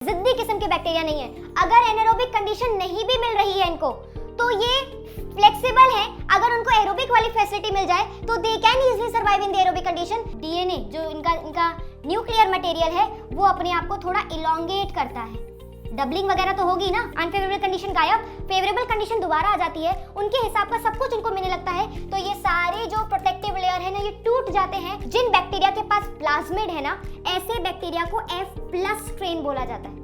जिद्दी किस्म के बैक्टीरिया नहीं है। अगर एनारोबिक कंडीशन नहीं भी मिल रही है इनको, तो ये फ्लेक्सिबल है। अगर उनको एरोबिक वाली फैसिलिटी मिल जाए तो they can easily survive in the aerobic condition. DNA जो इनका न्यूक्लियर मटेरियल है वो अपने आप को थोड़ा इलोंगेट करता है। डबलिंग वगैरह तो होगी ना, अनफेवरेबल कंडीशन गायब, फेवरेबल कंडीशन दोबारा आ जाती है। उनके हिसाब का सब कुछ उनको मिलने लगता है। तो ये सारे जो प्रोटेक्टिव लेयर है ना, ये टूट जाते हैं। जिन बैक्टीरिया के पास प्लाज्मिड है ना, ऐसे बैक्टीरिया को F+ स्ट्रेन बोला जाता है।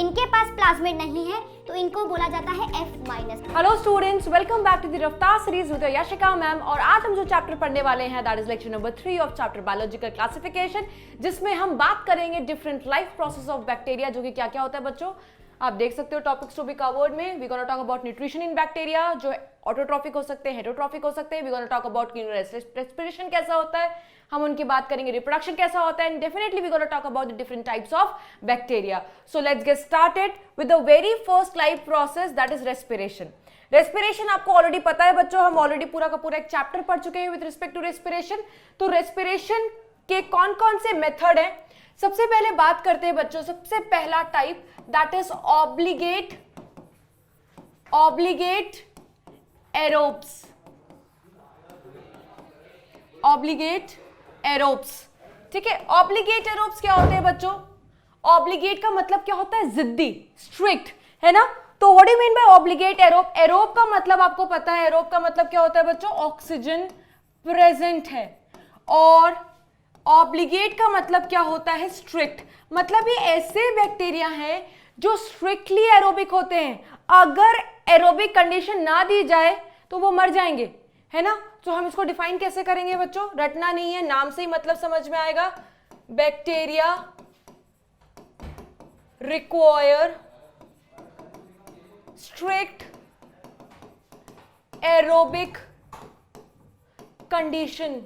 इनके पास प्लाज्मिड नहीं है तो इनको बोला जाता है F-। Hello students, welcome back to the Raftaar series with Yashika ma'am. और आज हम जो चैप्टर पढ़ने वाले हैं that is lecture number 3 of chapter biological classification, जिसमें हम बात करेंगे different life process of bacteria, जो कि क्या क्या होता है बच्चों। आप देख सकते हो टॉपिक्स टू बी कवर्ड में we gonna talk about nutrition in bacteria, जो ऑटोट्रॉफिक हो सकते हैं, हेटरोट्रॉफिक हो सकते हैं। We gonna talk about respiration कैसा होता है, हम उनकी बात करेंगे, रिप्रोडक्शन कैसा होता है, and definitely we gonna talk about the different types of bacteria. So let's get started with the very first life process that is respiration. Respiration आपको ऑलरेडी पता है बच्चों, हम ऑलरेडी पूरा का पूरा एक चैप्टर पढ़ चुके हैं विद रिस्पेक्ट टू रेस्पिरेशन। तो रेस्पिरेशन के कौन कौन से मेथड हैं, सबसे पहले बात करते हैं बच्चों। सबसे पहला type that is obligate aerobes. Obligate aerobes, ठीक है। ऑब्लिगेट एरोब्स क्या होते हैं बच्चों? ऑब्लिगेट का मतलब क्या होता है? जिद्दी, स्ट्रिक्ट, है ना। तो what do you mean by obligate aerobe? Aerobe का मतलब आपको पता है, एरोब का मतलब क्या होता है बच्चों? ऑक्सीजन प्रेजेंट है। और ऑब्लिगेट का मतलब क्या होता है? स्ट्रिक्ट। मतलब ये ऐसे बैक्टीरिया हैं जो स्ट्रिक्टली एरोबिक होते हैं। अगर एरोबिक कंडीशन ना दी जाए तो वो मर जाएंगे, है ना। तो हम इसको डिफाइन कैसे करेंगे बच्चों? रटना नहीं है, नाम से ही मतलब समझ में आएगा। Bacteria require strict aerobic condition,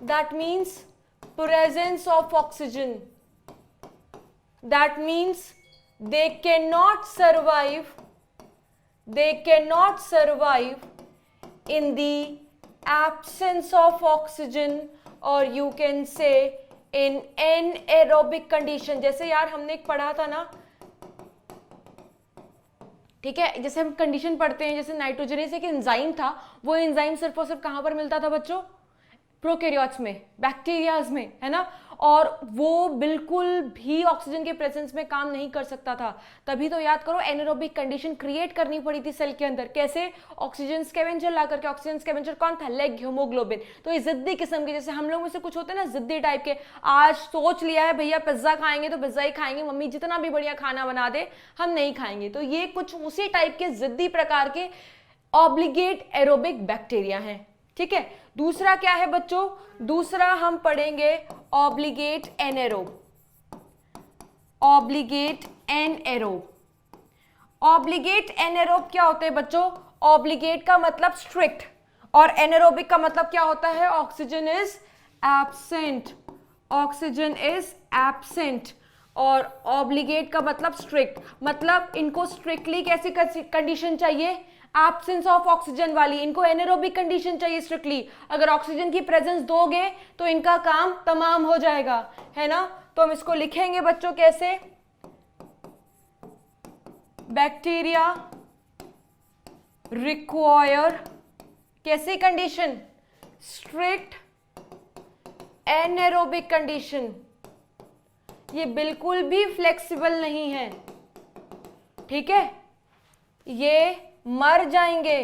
that means presence of oxygen, that means they cannot survive in the absence of oxygen, or you can say in anaerobic condition। जैसे यार हमने एक पढ़ा था ना, ठीक है, जैसे हम कंडीशन पढ़ते हैं, जैसे नाइट्रोजनेस एक एंजाइम था, वो एंजाइम सिर्फ और सिर्फ कहां पर मिलता था बच्चों? प्रोकैरियोट्स में, बैक्टीरियाज में, है ना। और वो बिल्कुल भी ऑक्सीजन के प्रेजेंस में काम नहीं कर सकता था। तभी तो याद करो एनारोबिक कंडीशन क्रिएट करनी पड़ी थी सेल के अंदर। कैसे? ऑक्सीजन स्कैवेंजर ला करके। ऑक्सीजन स्कैवेंजर कौन था? Leg haemoglobin. तो ये जिद्दी किस्म के, जैसे हम लोग में से कुछ होते हैं ना जिद्दी टाइप के, आज सोच लिया है भैया पिज्जा खाएंगे तो पिज्जा ही खाएंगे, मम्मी जितना भी बढ़िया खाना बना दे हम नहीं खाएंगे। तो ये कुछ उसी टाइप के जिद्दी प्रकार के ऑब्लिगेट एरोबिक बैक्टीरिया हैं, ठीक है। दूसरा क्या है बच्चों? दूसरा हम पढ़ेंगे ऑब्लिगेट एनएरोब। ऑब्लिगेट एनएरोब। ऑब्लिगेट एनएरोब क्या होते हैं बच्चों? ऑब्लिगेट का मतलब स्ट्रिक्ट, और एनएरोबिक का मतलब क्या होता है? Oxygen is absent. Oxygen is absent. और ऑब्लिगेट का मतलब स्ट्रिक्ट, मतलब इनको स्ट्रिक्टली कैसी कंडीशन चाहिए? एब्सेंस ऑफ ऑक्सीजन वाली। इनको एनारोबिक कंडीशन चाहिए स्ट्रिक्टली। अगर ऑक्सीजन की प्रेजेंस दोगे तो इनका काम तमाम हो जाएगा, है ना। तो हम इसको लिखेंगे बच्चों कैसे? बैक्टीरिया रिक्वायर कैसी कंडीशन? Strict anaerobic condition. ये बिल्कुल भी फ्लेक्सिबल नहीं है, ठीक है। ये मर जाएंगे।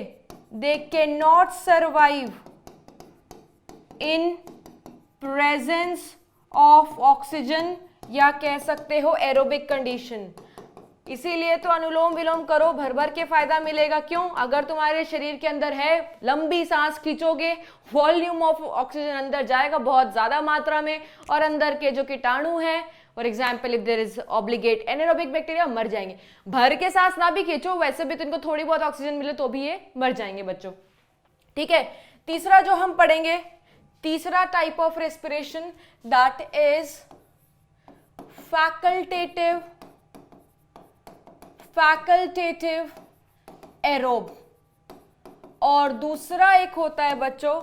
They can not survive in presence of oxygen, या कह सकते हो एरोबिक कंडीशन। इसीलिए तो अनुलोम विलोम करो, भर भर के फायदा मिलेगा। क्यों? अगर तुम्हारे शरीर के अंदर है, लंबी सांस खींचोगे, वॉल्यूम ऑफ ऑक्सीजन अंदर जाएगा बहुत ज्यादा मात्रा में, और अंदर के जो कीटाणु हैं, for example if there is obligate anaerobic bacteria, मर जाएंगे। भर के सांस ना भी खींचो, वैसे भी तो इनको थोड़ी बहुत ऑक्सीजन मिले तो भी ये मर जाएंगे बच्चों, ठीक है। तीसरा जो हम पढ़ेंगे, तीसरा type of respiration that is facultative aerobe, और दूसरा एक होता है बच्चों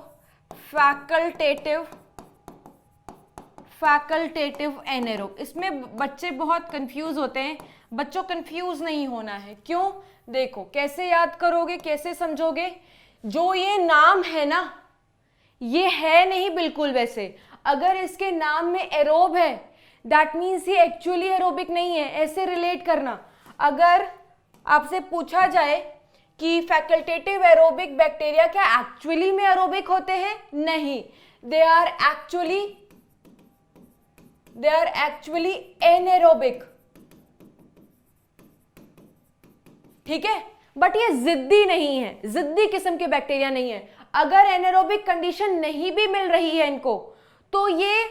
फैकल्टेटिव एनेरोब। इसमें बच्चे बहुत कंफ्यूज होते हैं, बच्चों कंफ्यूज नहीं होना है। क्यों? देखो कैसे याद करोगे, कैसे समझोगे। जो ये नाम है ना, ये है नहीं बिल्कुल वैसे। अगर इसके नाम में एरोब है दैट मीन्स ये एक्चुअली एरोबिक नहीं है। ऐसे रिलेट करना। अगर आपसे पूछा जाए कि फैकल्टेटिव एरोबिक बैक्टीरिया क्या एक्चुअली में एरोबिक होते हैं? नहीं, दे आर एक्चुअली एनएरोबिक। ठीक है, बट ये जिद्दी नहीं है, जिद्दी किस्म के बैक्टीरिया नहीं है। अगर एनएरोबिक कंडीशन नहीं भी मिल रही है इनको, तो ये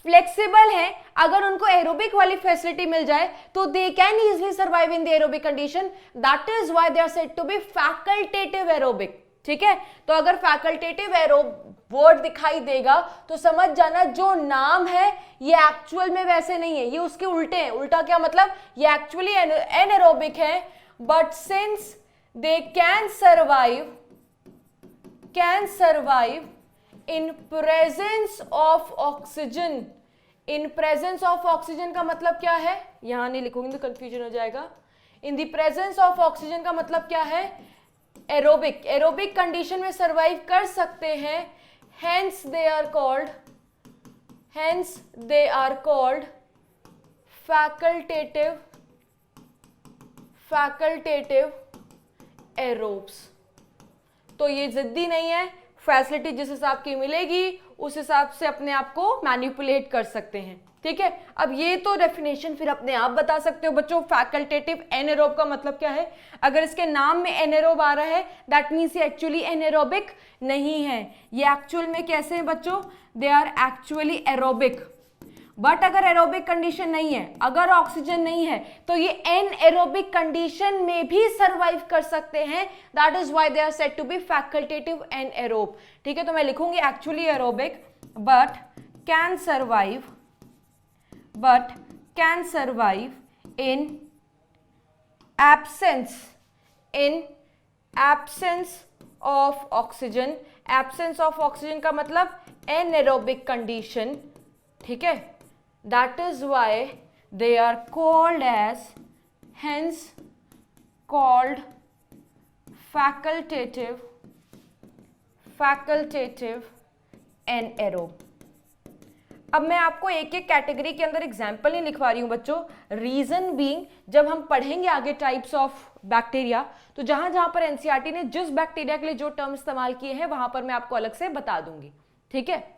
फ्लेक्सिबल है। अगर उनको एरोबिक वाली फैसिलिटी मिल जाए तो they can easily survive in the aerobic condition. That is why they are said to be facultative aerobic. ठीक है, तो अगर फैकल्टेटिव एरोब वर्ड दिखाई देगा तो समझ जाना जो नाम है ये एक्चुअल में वैसे नहीं है, ये उसके उल्टे है। उल्टा क्या मतलब? ये एक्चुअली एनएरोबिक है, but since they can survive in presence of oxygen. In presence of oxygen का मतलब क्या है? यहां नहीं लिखूंगी तो कंफ्यूजन हो जाएगा। In the presence of oxygen का मतलब क्या है? एरोबिक। एरोबिक कंडीशन में सर्वाइव कर सकते हैं, hence they are called facultative aerobes. तो ये जिद्दी नहीं है, फैसिलिटी जिस हिसाब की मिलेगी उस हिसाब से अपने आप को मैनिपुलेट कर सकते हैं। ठीक है, अब ये तो डेफिनेशन फिर अपने आप बता सकते हो बच्चों। फैकल्टेटिव एनएरोब का मतलब क्या है? अगर इसके नाम में एनएरोब आ रहा है दैट मीन्स ये एक्चुअली एनएरोबिक नहीं है। ये एक्चुअल में कैसे हैं बच्चों? They are actually aerobic. But अगर एरोबिक कंडीशन नहीं है, अगर ऑक्सीजन नहीं है, तो ये एनएरोबिक कंडीशन में भी सर्वाइव कर सकते हैं। That is why they are said to be facultative anaerobe. ठीक है, तो मैं लिखूंगी actually aerobic but can survive in absence of oxygen. Absence of oxygen का मतलब एनएरोबिक कंडीशन। ठीक है, that is why they are called as, hence called facultative anaerobe। अब मैं आपको एक एक कैटेगरी के अंदर एग्जाम्पल नहीं लिखवा रही हूं बच्चों। रीजन बीइंग, जब हम पढ़ेंगे आगे टाइप्स ऑफ बैक्टीरिया तो जहां जहां पर एनसीईआरटी ने जिस बैक्टीरिया के लिए जो टर्म इस्तेमाल किए हैं वहां पर मैं आपको अलग से बता दूंगी। ठीक है,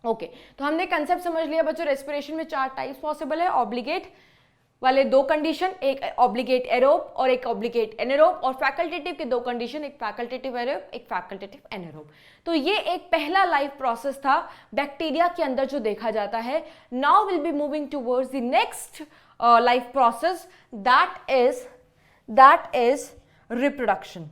ओके तो हमने कंसेप्ट समझ लिया बच्चों। रेस्पिरेशन में 4 टाइप्स पॉसिबल है, ऑब्लिगेट वाले 2 कंडीशन, एक ऑब्लिगेट एरोब और एक ऑब्लिगेट एनेरोब, और फैकल्टेटिव के 2 कंडीशन, एक फैकल्टेटिव एरोब एक फैकल्टेटिव एनेरोब। तो ये एक पहला लाइफ प्रोसेस था बैक्टीरिया के अंदर जो देखा जाता है। Now will be moving towards the next life process that is reproduction.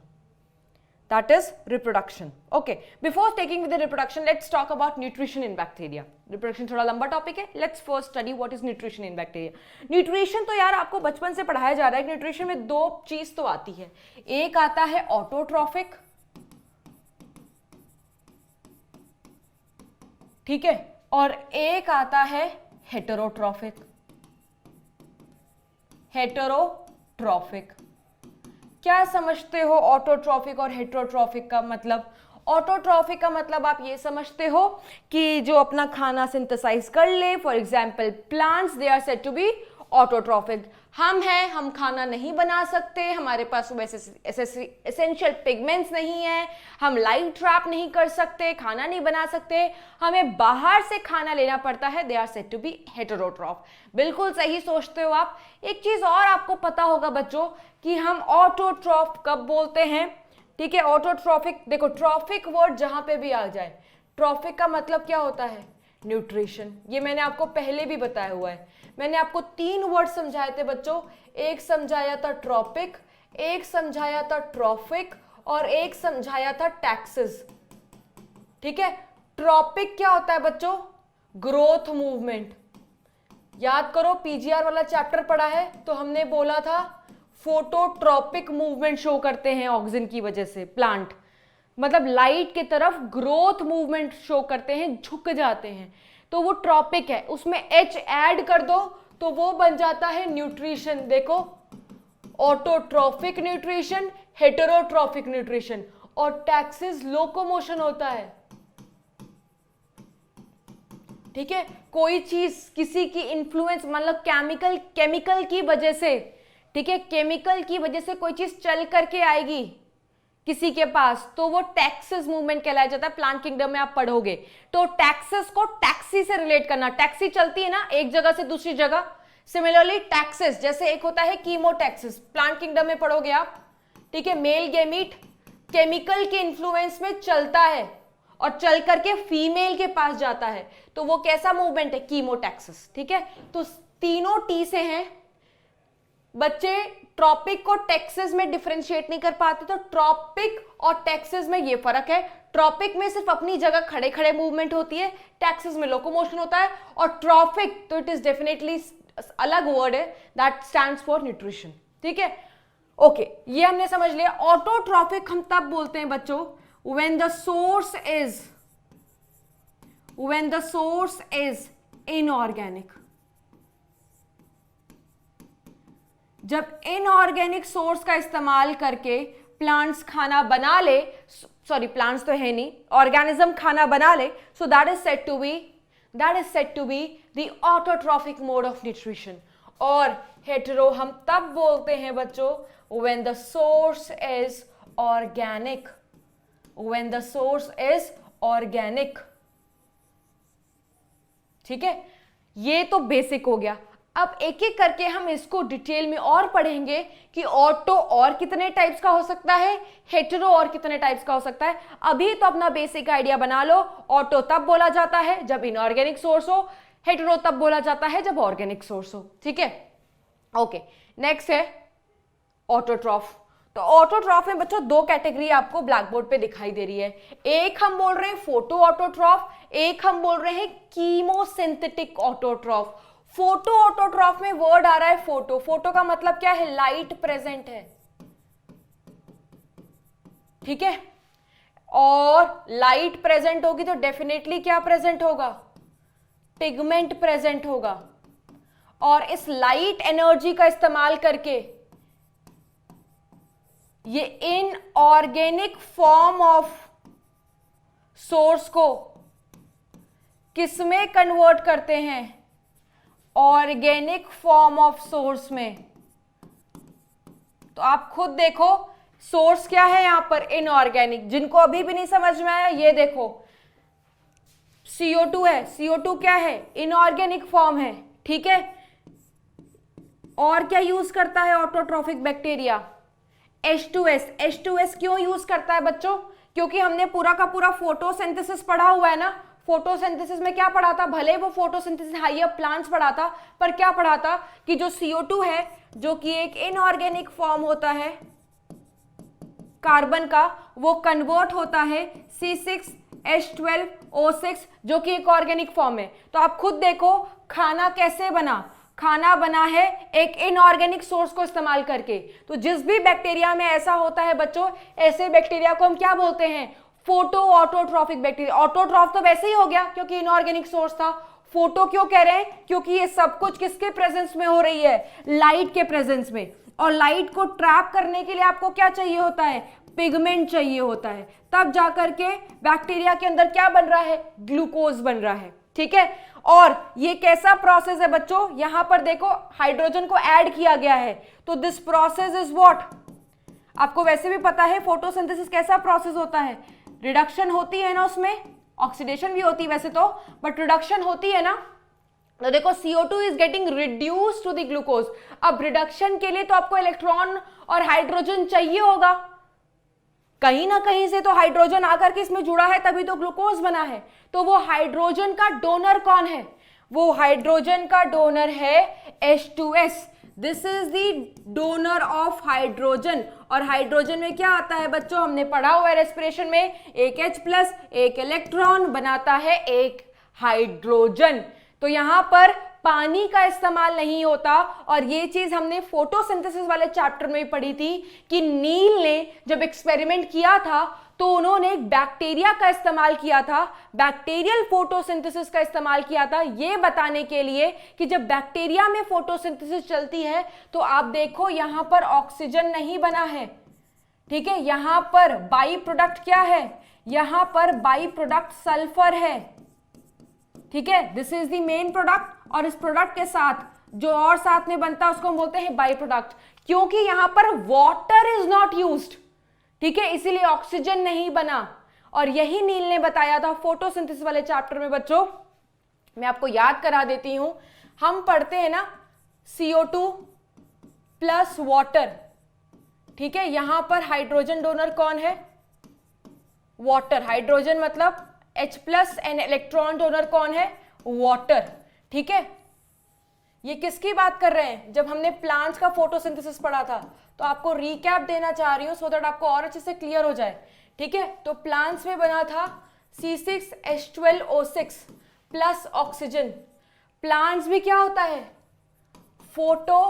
That is reproduction. Okay. Before taking with the reproduction, let's talk about nutrition in bacteria. Reproduction थोड़ा लंबा topic है. Let's first study what is nutrition in bacteria. Nutrition तो यार आपको बचपन से पढ़ाया जा रहा है कि nutrition में 2 चीज तो आती है. एक आता है ऑटोट्रॉफिक, ठीक है, और एक आता है हेटेरोट्रॉफिक. हेटेरोट्रॉफिक क्या समझते हो ऑटोट्रॉफिक और हेटेरोट्रॉफिक का मतलब? ऑटोट्रॉफिक का मतलब आप ये समझते हो कि जो अपना खाना सिंथेसाइज कर ले, for example plants, they are said to be autotrophic. हम हैं, हम खाना नहीं बना सकते, हमारे पास वैसे एसेंशियल पिगमेंट्स नहीं है, हम लाइट ट्रैप नहीं कर सकते, खाना नहीं बना सकते, हमें बाहर से खाना लेना पड़ता है. They are said to be heterotroph. बिल्कुल सही सोचते हो आप. एक चीज और आपको पता होगा बच्चों कि हम ऑटोट्रॉफ कब बोलते हैं, ठीक है. ऑटोट्रॉफिक, देखो ट्रॉफिक वर्ड जहां पे भी आ जाए, ट्रॉफिक का मतलब क्या होता है? न्यूट्रिशन. ये मैंने आपको पहले भी बताया हुआ है. मैंने आपको 3 वर्ड समझाए थे बच्चों. एक समझाया था ट्रॉपिक, एक समझाया था ट्रॉफिक और एक समझाया था टैक्सेस, ठीक है. ट्रॉपिक क्या होता है बच्चों? Growth movement. याद करो पीजीआर वाला चैप्टर पढ़ा है तो हमने बोला था फोटोट्रॉपिक मूवमेंट शो करते हैं ऑक्सीजन की वजह से प्लांट, मतलब लाइट की तरफ ग्रोथ मूवमेंट शो करते हैं, झुक जाते हैं. तो वो ट्रॉपिक है, उसमें H ऐड कर दो तो वो बन जाता है न्यूट्रिशन। देखो, ऑटोट्रॉफिक न्यूट्रिशन, हेटेरोट्रॉफिक न्यूट्रिशन। और टैक्सिस लोकोमोशन होता है, ठीक है। कोई चीज किसी की इंफ्लुएंस, मतलब केमिकल की वजह से, ठीक है, केमिकल की वजह से कोई चीज चल करके आएगी किसी के पास, तो वो टैक्सिस मूवमेंट कहलाया जाता है। प्लांट किंगडम में आप पढ़ोगे तो टैक्सिस को टैक्सी से रिलेट करना। टैक्सी चलती है ना एक जगह से दूसरी जगह, सिमिलरली टैक्सिस, जैसे एक होता है कीमोटैक्सिस, प्लांट किंगडम में पढ़ोगे आप, ठीक है। मेल गैमीट केमिकल के इन्फ्लुएंस में चलता है और चल करके फीमेल के पास जाता है, तो वो कैसा मूवमेंट है? कीमोटैक्सिस, ठीक है। तो तीनों टी से हैं। बच्चे ट्रॉपिक को टैक्सिस में डिफरेंशिएट नहीं कर पाते, तो ट्रॉपिक और टैक्सिस में ये फर्क है। ट्रॉपिक में सिर्फ अपनी जगह खड़े खड़े मूवमेंट होती है, टैक्सिस में लोकोमोशन होता है। और ट्रॉपिक तो इट इज डेफिनेटली अलग वर्ड है, दैट स्टैंड्स फॉर न्यूट्रिशन, ठीक है। ओके, ये हमने समझ लिया। ऑटोट्रॉफिक हम तब बोलते हैं बच्चों when the source is inorganic। जब इनऑर्गेनिक सोर्स का इस्तेमाल करके प्लांट्स खाना बना ले, सॉरी प्लांट्स तो है नहीं, ऑर्गेनिज्म खाना बना ले, so that is said to be the autotrophic mode of nutrition. और हेटेरो हम तब बोलते हैं बच्चों when the source is organic, ठीक है। ये तो बेसिक हो गया। अब एक एक करके हम इसको डिटेल में और पढ़ेंगे कि ऑटो और कितने टाइप्स का हो सकता है, हेटेरो और कितने टाइप्स का हो सकता है। अभी तो अपना बेसिक आइडिया बना लो, ऑटो तब बोला जाता है जब इनऑर्गेनिक सोर्स हो, हेटेरो तब बोला जाता है जब ऑर्गेनिक सोर्स हो, ठीक है। ओके, नेक्स्ट है ऑटोट्रॉफ। तो ऑटोट्रॉफ में बच्चों दो कैटेगरी आपको ब्लैक बोर्ड पे दिखाई दे रही है। एक हम बोल रहे हैं फोटो ऑटोट्रॉफ, एक हम बोल रहे हैं कीमोसिंथेटिक ऑटोट्रॉफ। फोटो ऑटोट्रॉफ में वर्ड आ रहा है फोटो। फोटो का मतलब क्या है? लाइट प्रेजेंट है, ठीक है। और लाइट प्रेजेंट होगी तो डेफिनेटली क्या प्रेजेंट होगा? पिगमेंट प्रेजेंट होगा। और इस लाइट एनर्जी का इस्तेमाल करके ये इनऑर्गेनिक फॉर्म ऑफ सोर्स को किसमें कन्वर्ट करते हैं? ऑर्गेनिक फॉर्म ऑफ सोर्स में। तो आप खुद देखो सोर्स क्या है यहां पर? इनऑर्गेनिक। जिनको अभी भी नहीं समझ में आया ये देखो, CO2 है। CO2 क्या है? इनऑर्गेनिक फॉर्म है, ठीक है। और क्या यूज करता है ऑटोट्रॉफिक बैक्टीरिया? H2S। H2S क्यों यूज करता है बच्चों? क्योंकि हमने पूरा का पूरा फोटोसिंथेसिस पढ़ा हुआ है ना। फोटोसिंथेसिस में क्या पढ़ा था? भले वो फोटोसिंथेसिस हायर प्लांट्स पढ़ा था, पर क्या पढ़ा था कि जो CO2 है, जो कि एक इनऑर्गेनिक फॉर्म होता है कार्बन का, वो कन्वर्ट होता है C6H12O6, जो कि एक ऑर्गेनिक फॉर्म है। तो आप खुद देखो खाना कैसे बना। खाना बना है एक इनऑर्गेनिक सोर्स को इस्तेमाल करके। तो जिस भी बैक्टीरिया में ऐसा होता है बच्चों, ऐसे बैक्टीरिया को हम क्या बोलते हैं? Photo autotrophic bacteria. ऑटोट्रॉफ तो वैसे ही हो गया क्योंकि इनऑर्गेनिक सोर्स था। फोटो क्यों कह रहे हैं? क्योंकि ये सब कुछ किसके प्रेजेंस में हो रही है? लाइट के प्रेजेंस में। और लाइट को ट्रैप करने के लिए आपको क्या चाहिए होता है? पिगमेंट चाहिए होता है। तब जाकर के बैक्टीरिया के अंदर क्या बन रहा है? ग्लूकोज बन रहा है, ठीक है। और ये कैसा प्रोसेस है बच्चों? यहां पर देखो हाइड्रोजन को ऐड किया गया है। तो दिस प्रोसेस इज व्हाट? आपको वैसे भी पता है फोटोसिंथेसिस कैसा प्रोसेस होता है। रिडक्शन होती है ना, उसमें ऑक्सीडेशन भी होती है वैसे तो, बट रिडक्शन होती है ना। तो देखो CO2 is getting reduce to the glucose. अब रिडक्शन के लिए तो आपको इलेक्ट्रॉन और हाइड्रोजन चाहिए होगा, कहीं ना कहीं से तो हाइड्रोजन आकर के इसमें जुड़ा है, तभी तो ग्लूकोज बना है। तो वो हाइड्रोजन का डोनर कौन है? वो हाइड्रोजन का डोनर है H2S। This is the donor of hydrogen. और हाइड्रोजन में क्या आता है बच्चों? हमने पढ़ा हुआ है रेस्पिरेशन में, एक H+, एक इलेक्ट्रॉन बनाता है एक हाइड्रोजन। तो यहां पर पानी का इस्तेमाल नहीं होता। और ये चीज हमने फोटोसिंथेसिस वाले चैप्टर में पढ़ी थी कि नील ने जब एक्सपेरिमेंट किया था तो उन्होंने एक बैक्टीरिया का इस्तेमाल किया था, बैक्टीरियल फोटोसिंथेसिस का इस्तेमाल किया था, ये बताने के लिए कि जब बैक्टीरिया में फोटोसिंथेसिस चलती है तो आप देखो यहां पर ऑक्सीजन नहीं बना है, ठीक है, यहां पर बाई प्रोडक्ट क्या है, यहां पर बाई प्रोडक्ट सल्फर है, ठीक है, this is the main product, और इस प्रोडक्ट के साथ जो और साथ में बनता है उसको हम बोलते हैं बाई प्रोडक्ट, क्योंकि यहां पर वाटर इज नॉट यूज्ड, ठीक है, इसीलिए ऑक्सीजन नहीं बना। और यही नील ने बताया था फोटोसिंथेसिस वाले चैप्टर में। बच्चों मैं आपको याद करा देती हूं, हम पढ़ते हैं ना CO2 प्लस वाटर, ठीक है, यहां पर हाइड्रोजन डोनर कौन है, वाटर, हाइड्रोजन मतलब H+ एंड इलेक्ट्रॉन डोनर कौन है, वाटर, ठीक है। ये किसकी बात कर रहे हैं, जब हमने प्लांट्स का फोटोसिंथेसिस पढ़ा था, तो आपको रिकैप देना चाह रही हूं सो दैट आपको और अच्छे से क्लियर हो जाए, ठीक है। तो प्लांट्स में बना था C6H12O6 प्लस ऑक्सीजन। प्लांट्स भी क्या होता है, फोटो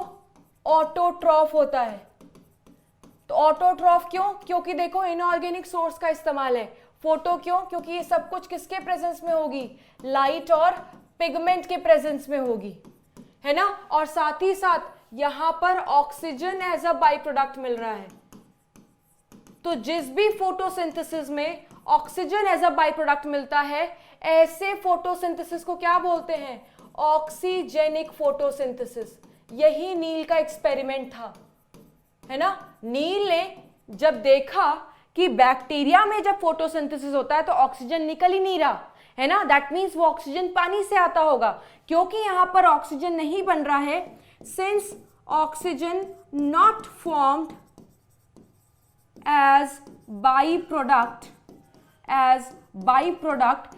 ऑटोट्रॉफ होता है। तो ऑटोट्रॉफ क्यों, क्योंकि देखो इनऑर्गेनिक सोर्स का इस्तेमाल है। फोटो क्यों, क्योंकि ये सब कुछ किसके प्रेजेंस में होगी, लाइट और पिगमेंट के प्रेजेंस में होगी, है ना। और साथ ही साथ यहां पर oxygen as a by product मिल रहा है। तो जिस भी फोटोसिंथेसिस में oxygen as a by product मिलता है, ऐसे फोटोसिंथेसिस को क्या बोलते हैं, ऑक्सीजेनिक फोटोसिंथेसिस। यही नील का एक्सपेरिमेंट था, है ना। नील ने जब देखा कि बैक्टीरिया में जब फोटोसिंथेसिस होता है तो ऑक्सीजन निकल ही नहीं रहा, है ना, दैट मीन्स वो ऑक्सीजन पानी से आता होगा। क्योंकि यहां पर ऑक्सीजन नहीं बन रहा है, since oxygen not formed as by product,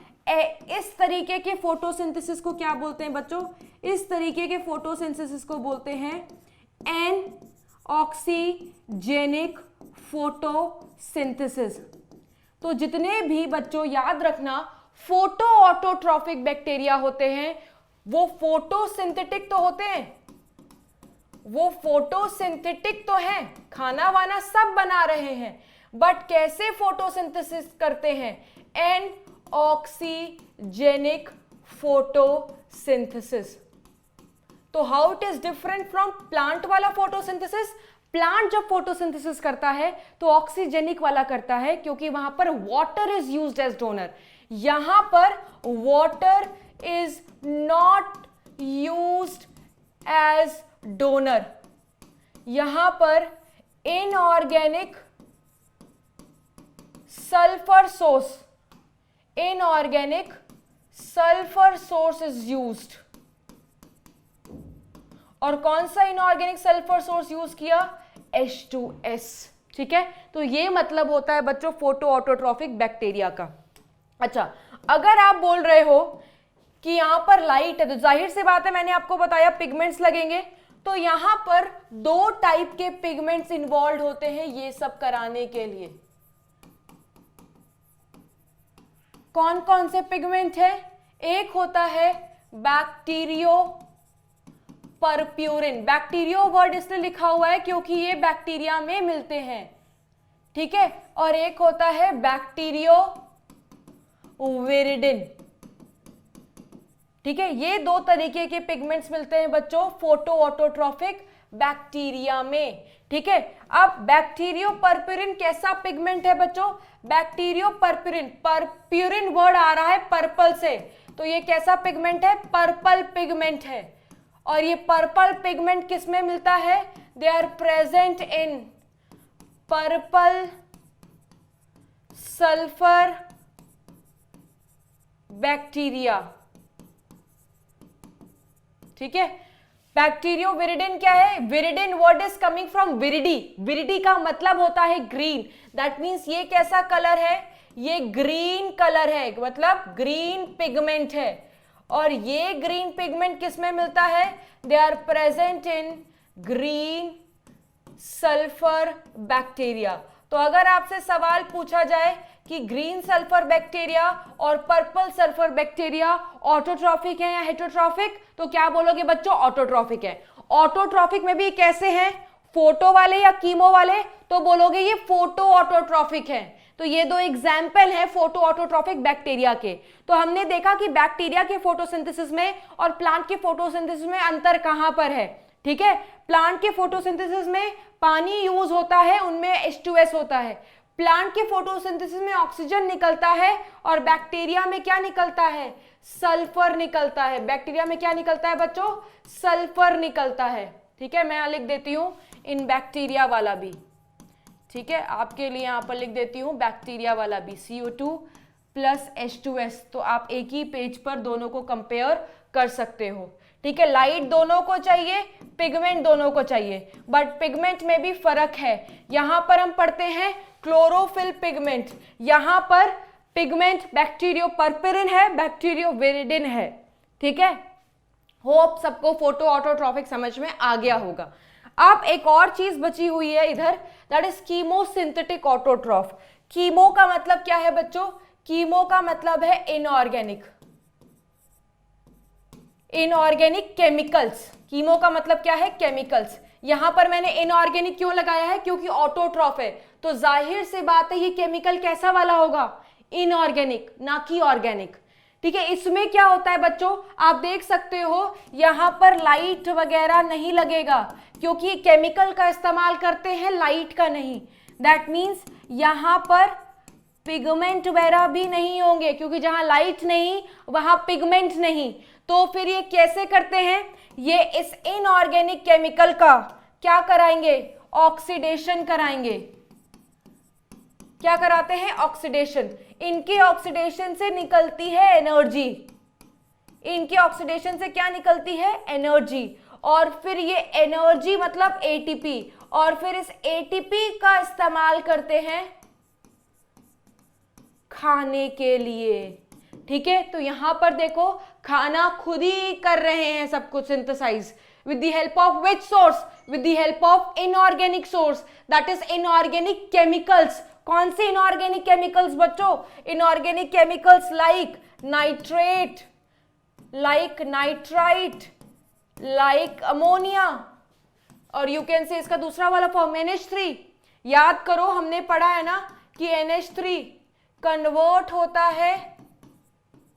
इस तरीके के फोटोसिंथेसिस को क्या बोलते हैं बच्चों, इस तरीके के फोटोसिंथेसिस को बोलते हैं एन ऑक्सीजेनिक फोटोसिंथेसिस। तो जितने भी बच्चों याद रखना फोटो ऑटोट्रॉफिक बैक्टीरिया होते हैं, वो फोटोसिंथेटिक तो होते हैं, वो फोटोसिंथेटिक तो हैं, खाना वाना सब बना रहे हैं, बट कैसे फोटोसिंथेसिस करते हैं, एन ऑक्सीजेनिक फोटोसिंथेसिस। तो how it is different from plant वाला फोटोसिंथेसिस। प्लांट जब फोटोसिंथेसिस करता है तो ऑक्सीजेनिक वाला करता है, क्योंकि वहां पर water is used as donor. यहां पर water is not used as donor, यहां पर inorganic sulphur source is used. और कौन सा इनऑर्गेनिक सल्फर सोर्स यूज किया, H2S, ठीक है। तो ये मतलब होता है बच्चों फोटो ऑटोट्रॉफिक बैक्टीरिया का। अच्छा, अगर आप बोल रहे हो कि यहां पर लाइट है, तो जाहिर सी बात है, मैंने आपको बताया पिगमेंट्स लगेंगे, तो यहां पर दो टाइप के पिगमेंट्स इन्वॉल्व होते हैं ये सब कराने के लिए। कौन कौन से पिगमेंट है, एक होता है बैक्टीरियो परप्यूरिन। बैक्टीरियो वर्ड इसलिए लिखा हुआ है क्योंकि ये बैक्टीरिया में मिलते हैं, ठीक है। और एक होता है बैक्टीरियो विरिडिन, ठीक है। ये दो तरीके के पिगमेंट्स मिलते हैं बच्चों फोटो ऑटोट्रॉफिक बैक्टीरिया में, ठीक है। अब बैक्टीरियो परप्यूरिन कैसा पिगमेंट है बच्चों, बैक्टीरियो परप्यूरिन, परप्यूरिन वर्ड आ रहा है पर्पल से, तो ये कैसा पिगमेंट है, पर्पल पिगमेंट है। और ये पर्पल पिगमेंट किस में मिलता है, they are present in purple sulphur bacteria, ठीक है। बैक्टीरियो विरिडिन क्या है, viridin word is coming from viridi, viridi का मतलब होता है ग्रीन, दैट मीन्स ये कैसा कलर है, ये ग्रीन कलर है, मतलब ग्रीन पिगमेंट है। और ये ग्रीन पिगमेंट किस में मिलता है, they are present in green sulphur bacteria. तो अगर आपसे सवाल पूछा जाए कि ग्रीन सल्फर बैक्टीरिया और पर्पल सल्फर बैक्टीरिया ऑटोट्रॉफिक है या हेटरोट्रॉफिक, तो क्या बोलोगे बच्चों, ऑटोट्रॉफिक है। ऑटोट्रॉफिक में भी कैसे हैं, फोटो वाले या कीमो वाले, तो बोलोगे ये फोटो ऑटोट्रॉफिक है, तो ये दो एग्जाम्पल है फोटो ऑटोट्रॉफिक बैक्टीरिया के। तो हमने देखा कि बैक्टीरिया के फोटोसिंथेसिस में और प्लांट के फोटोसिंथेसिस में अंतर कहां पर है। ठीक है, प्लांट के फोटोसिंथेसिस में पानी यूज होता है, उनमें H2S होता है। प्लांट के फोटोसिंथेसिस में ऑक्सीजन निकलता है और बैक्टीरिया में क्या निकलता है, सल्फर निकलता है। बैक्टीरिया में क्या निकलता है बच्चों, सल्फर निकलता है। ठीक है, मैं यहां लिख देती हूं इन बैक्टीरिया वाला भी। ठीक है, आपके लिए यहां पर लिख देती हूं बैक्टीरिया वाला भी, CO2 प्लस H2S। तो आप एक ही पेज पर दोनों को कंपेयर कर सकते हो। ठीक है, लाइट दोनों को चाहिए, पिगमेंट दोनों को चाहिए, बट पिगमेंट में भी फर्क है। यहां पर हम पढ़ते हैं क्लोरोफिल पिगमेंट, यहां पर पिगमेंट बैक्टीरियोपर्पिरिन है, बैक्टीरियोविरिडिन है। ठीक है, होप सबको फोटो ऑटोट्रॉफिक समझ में आ गया होगा। अब एक और चीज बची हुई है इधर, that is chemosynthetic autotroph. Chemo का मतलब क्या है बच्चों, कीमो का मतलब है इनऑर्गेनिक, इनऑर्गेनिक केमिकल्स। कीमो का मतलब क्या है, केमिकल्स। यहां पर मैंने इनऑर्गेनिक क्यों लगाया है, क्योंकि ऑटोट्रॉफ है, तो जाहिर सी बात है ये केमिकल कैसा वाला होगा, इनऑर्गेनिक, ना कि ऑर्गेनिक। ठीक है, इसमें क्या होता है बच्चों, आप देख सकते हो यहां पर लाइट वगैरह नहीं लगेगा, क्योंकि केमिकल का इस्तेमाल करते हैं, लाइट का नहीं। दैट मीन्स यहां पर पिगमेंट वगैरह भी नहीं होंगे, क्योंकि जहां लाइट नहीं वहां पिगमेंट नहीं। तो फिर ये कैसे करते हैं, ये इस इनऑर्गेनिक केमिकल का क्या कराएंगे, ऑक्सीडेशन कराएंगे। क्या कराते हैं, ऑक्सीडेशन। इनके ऑक्सीडेशन से निकलती है एनर्जी, इनके ऑक्सीडेशन से क्या निकलती है, एनर्जी। और फिर ये एनर्जी मतलब ATP, और फिर इस ATP का इस्तेमाल करते हैं खाने के लिए। ठीक है, तो यहां पर देखो खाना खुद ही कर रहे हैं सब कुछ synthesise, with the help of which source, with the help of inorganic source, that is inorganic chemicals। कौन से इनऑर्गेनिक केमिकल्स बच्चों, inorganic chemicals like nitrate, like nitrite, like ammonia, और यू कैन से इसका दूसरा वाला फॉर्म NH3। याद करो हमने पढ़ा है ना कि NH3 कन्वर्ट होता है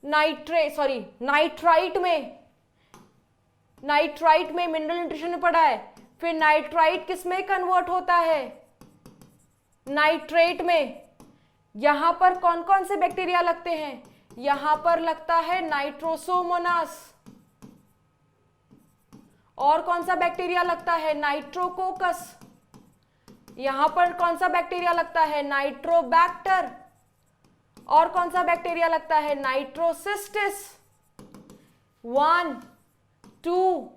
नाइट्राइट में, नाइट्राइट में मिनरल न्यूट्रिशन में पढ़ा है। फिर नाइट्राइट किस में कन्वर्ट होता है, नाइट्रेट में। यहां पर कौन कौन से बैक्टीरिया लगते हैं, यहां पर लगता है नाइट्रोसोमोनास, और कौन सा बैक्टीरिया लगता है, नाइट्रोकोकस। यहां पर कौन सा बैक्टीरिया लगता है, नाइट्रोबैक्टर, और कौन सा बैक्टीरिया लगता है, नाइट्रोसिस्टिस। 1 2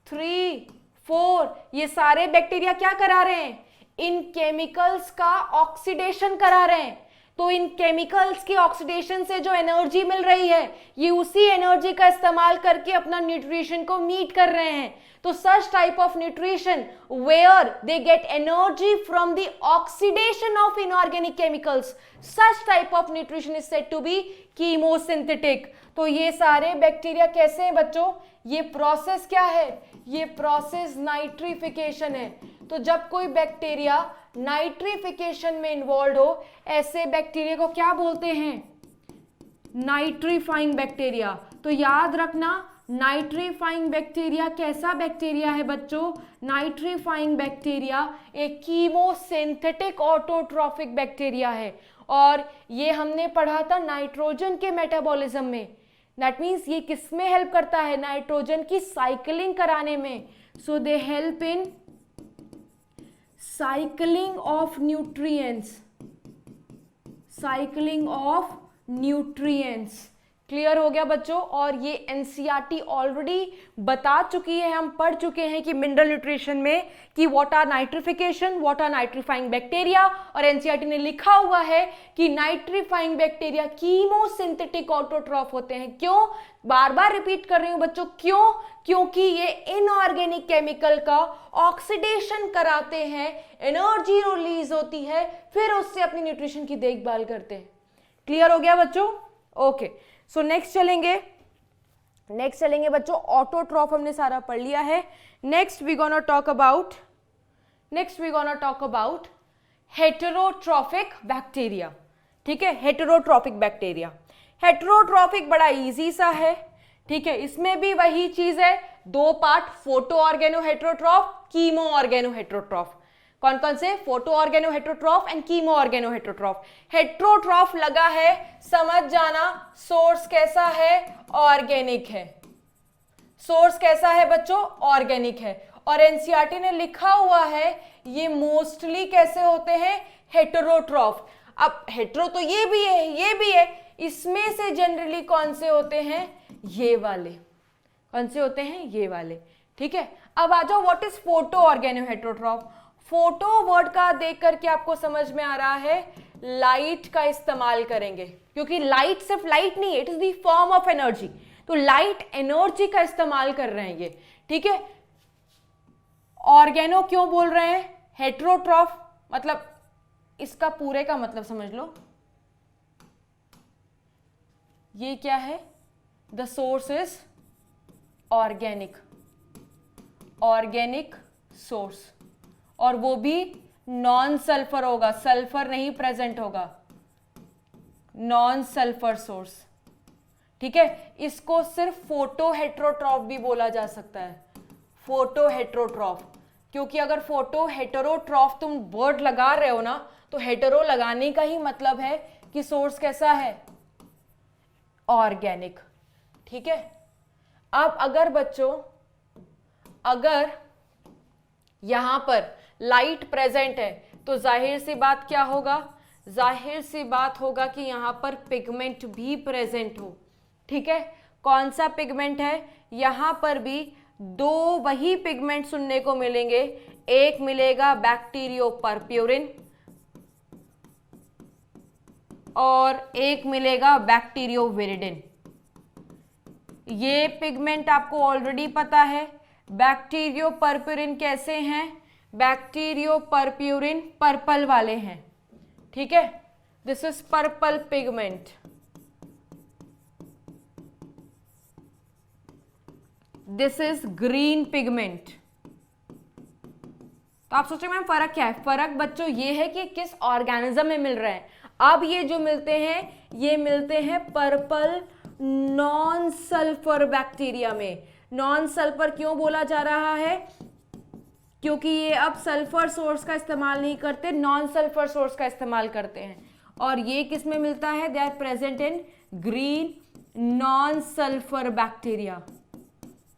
3 4, ये सारे बैक्टीरिया क्या करा रहे हैं, इन केमिकल्स का ऑक्सीडेशन करा रहे हैं। तो इन केमिकल्स की ऑक्सीडेशन से जो एनर्जी मिल रही है, ये उसी एनर्जी का इस्तेमाल करके अपना न्यूट्रिशन को मीट कर रहे हैं। तो such type of nutrition where they get energy from the oxidation of inorganic chemicals, such type of nutrition is said to be chemosynthetic. तो ये सारे बैक्टीरिया कैसे हैं बच्चों, ये प्रोसेस क्या है, ये प्रोसेस नाइट्रिफिकेशन है। तो जब कोई बैक्टीरिया नाइट्रिफिकेशन में इन्वॉल्व हो, ऐसे बैक्टीरिया को क्या बोलते हैं, नाइट्रीफाइंग बैक्टीरिया। तो याद रखना नाइट्रीफाइंग बैक्टीरिया कैसा बैक्टीरिया है बच्चों, नाइट्रीफाइंग बैक्टीरिया एक कीमोसिंथेटिक ऑटोट्रॉफिक बैक्टीरिया है। और ये हमने पढ़ा था नाइट्रोजन के मेटाबॉलिज्म में। दैट मीन्स ये किस में हेल्प करता है, नाइट्रोजन की साइकिलिंग कराने में। So they help in cycling of nutrients, cycling of nutrients. Clear हो गया बच्चों। और ये एनसीईआरटी ऑलरेडी बता चुकी है, हम पढ़ चुके हैं कि मिनरल न्यूट्रिशन में कि what are nitrification, what are nitrifying bacteria. और एनसीईआरटी ने लिखा हुआ है कि नाइट्रीफाइंग बैक्टीरिया कीमोसिंथेटिक ऑटोट्रॉफ होते हैं। क्यों, बार बार रिपीट कर रही हूं बच्चों, क्यों, क्योंकि ये इनऑर्गेनिक केमिकल का ऑक्सीडेशन कराते हैं, एनर्जी रिलीज होती है, फिर उससे अपनी न्यूट्रिशन की देखभाल करते हैं। क्लियर हो गया बच्चों, ओके। सो नेक्स्ट चलेंगे बच्चों, ऑटोट्रॉफ हमने सारा पढ़ लिया है। Next we gonna talk about heterotrophic bacteria. ठीक है, हेटेरोट्रॉफिक बैक्टीरिया। हेटेरोट्रॉफिक बड़ा इजी सा है, ठीक है, इसमें भी वही चीज है, दो part, photo organo heterotroph, chemo organo heterotroph. कौन कौन से? Photo organo heterotroph and chemo organo heterotroph. Heterotroph लगा है, समझ जाना सोर्स कैसा है, ऑर्गेनिक है। सोर्स कैसा है बच्चों? ऑर्गेनिक है। और एनसीईआरटी ने लिखा हुआ है ये मोस्टली कैसे होते हैं? हेटेरोट्रॉफ। अब हेटेरो तो ये भी है, ये भी है, इसमें से जनरली कौन से होते हैं? ये वाले। कौन से होते हैं? ये वाले, ठीक है। अब आ जाओ, what is photo organo heterotroph? Photo word का देख करके आपको समझ में आ रहा है लाइट का इस्तेमाल करेंगे, क्योंकि लाइट सिर्फ लाइट नहीं है, it is the form of energy, तो लाइट एनर्जी का इस्तेमाल कर रहे हैं ये, ठीक है। ऑर्गेनो क्यों बोल रहे हैं? हेटेरोट्रॉफ मतलब इसका पूरे का मतलब समझ लो, ये क्या है? The source is organic, organic source, और वो भी नॉन सल्फर होगा, सल्फर नहीं प्रेजेंट होगा, नॉन सल्फर सोर्स, ठीक है। इसको सिर्फ फोटो हेटेरोट्रॉफ भी बोला जा सकता है, फोटो हेटेरोट्रॉफ, क्योंकि अगर फोटो हेटेरोट्रॉफ तुम वर्ड लगा रहे हो ना, तो हेटेरो लगाने का ही मतलब है कि सोर्स कैसा है? ऑर्गेनिक, ठीक है। अब अगर बच्चों, अगर यहां पर लाइट प्रेजेंट है तो जाहिर सी बात क्या होगा? जाहिर सी बात होगा कि यहां पर पिगमेंट भी प्रेजेंट हो, ठीक है। कौन सा पिगमेंट है? यहां पर भी दो वही पिगमेंट सुनने को मिलेंगे, एक मिलेगा बैक्टीरियोपर्प्यूरिन और एक मिलेगा बैक्टीरियोविरिडिन। ये पिगमेंट आपको ऑलरेडी पता है, बैक्टीरियोपर्प्यूरिन कैसे हैं? बैक्टीरियोपर्प्यूरिन पर्पल वाले हैं, ठीक है। This is purple pigment, this is green pigment. तो आप सोच रहे हैं मैम फर्क क्या है? फर्क बच्चों ये है कि किस ऑर्गेनिज्म में मिल रहे हैं। अब ये जो मिलते हैं, ये मिलते हैं पर्पल नॉन सल्फर बैक्टीरिया में। नॉन सल्फर क्यों बोला जा रहा है? क्योंकि ये अब सल्फर सोर्स का इस्तेमाल नहीं करते, नॉन सल्फर सोर्स का इस्तेमाल करते हैं। और ये किस में मिलता है? They are present in green non sulphur bacteria,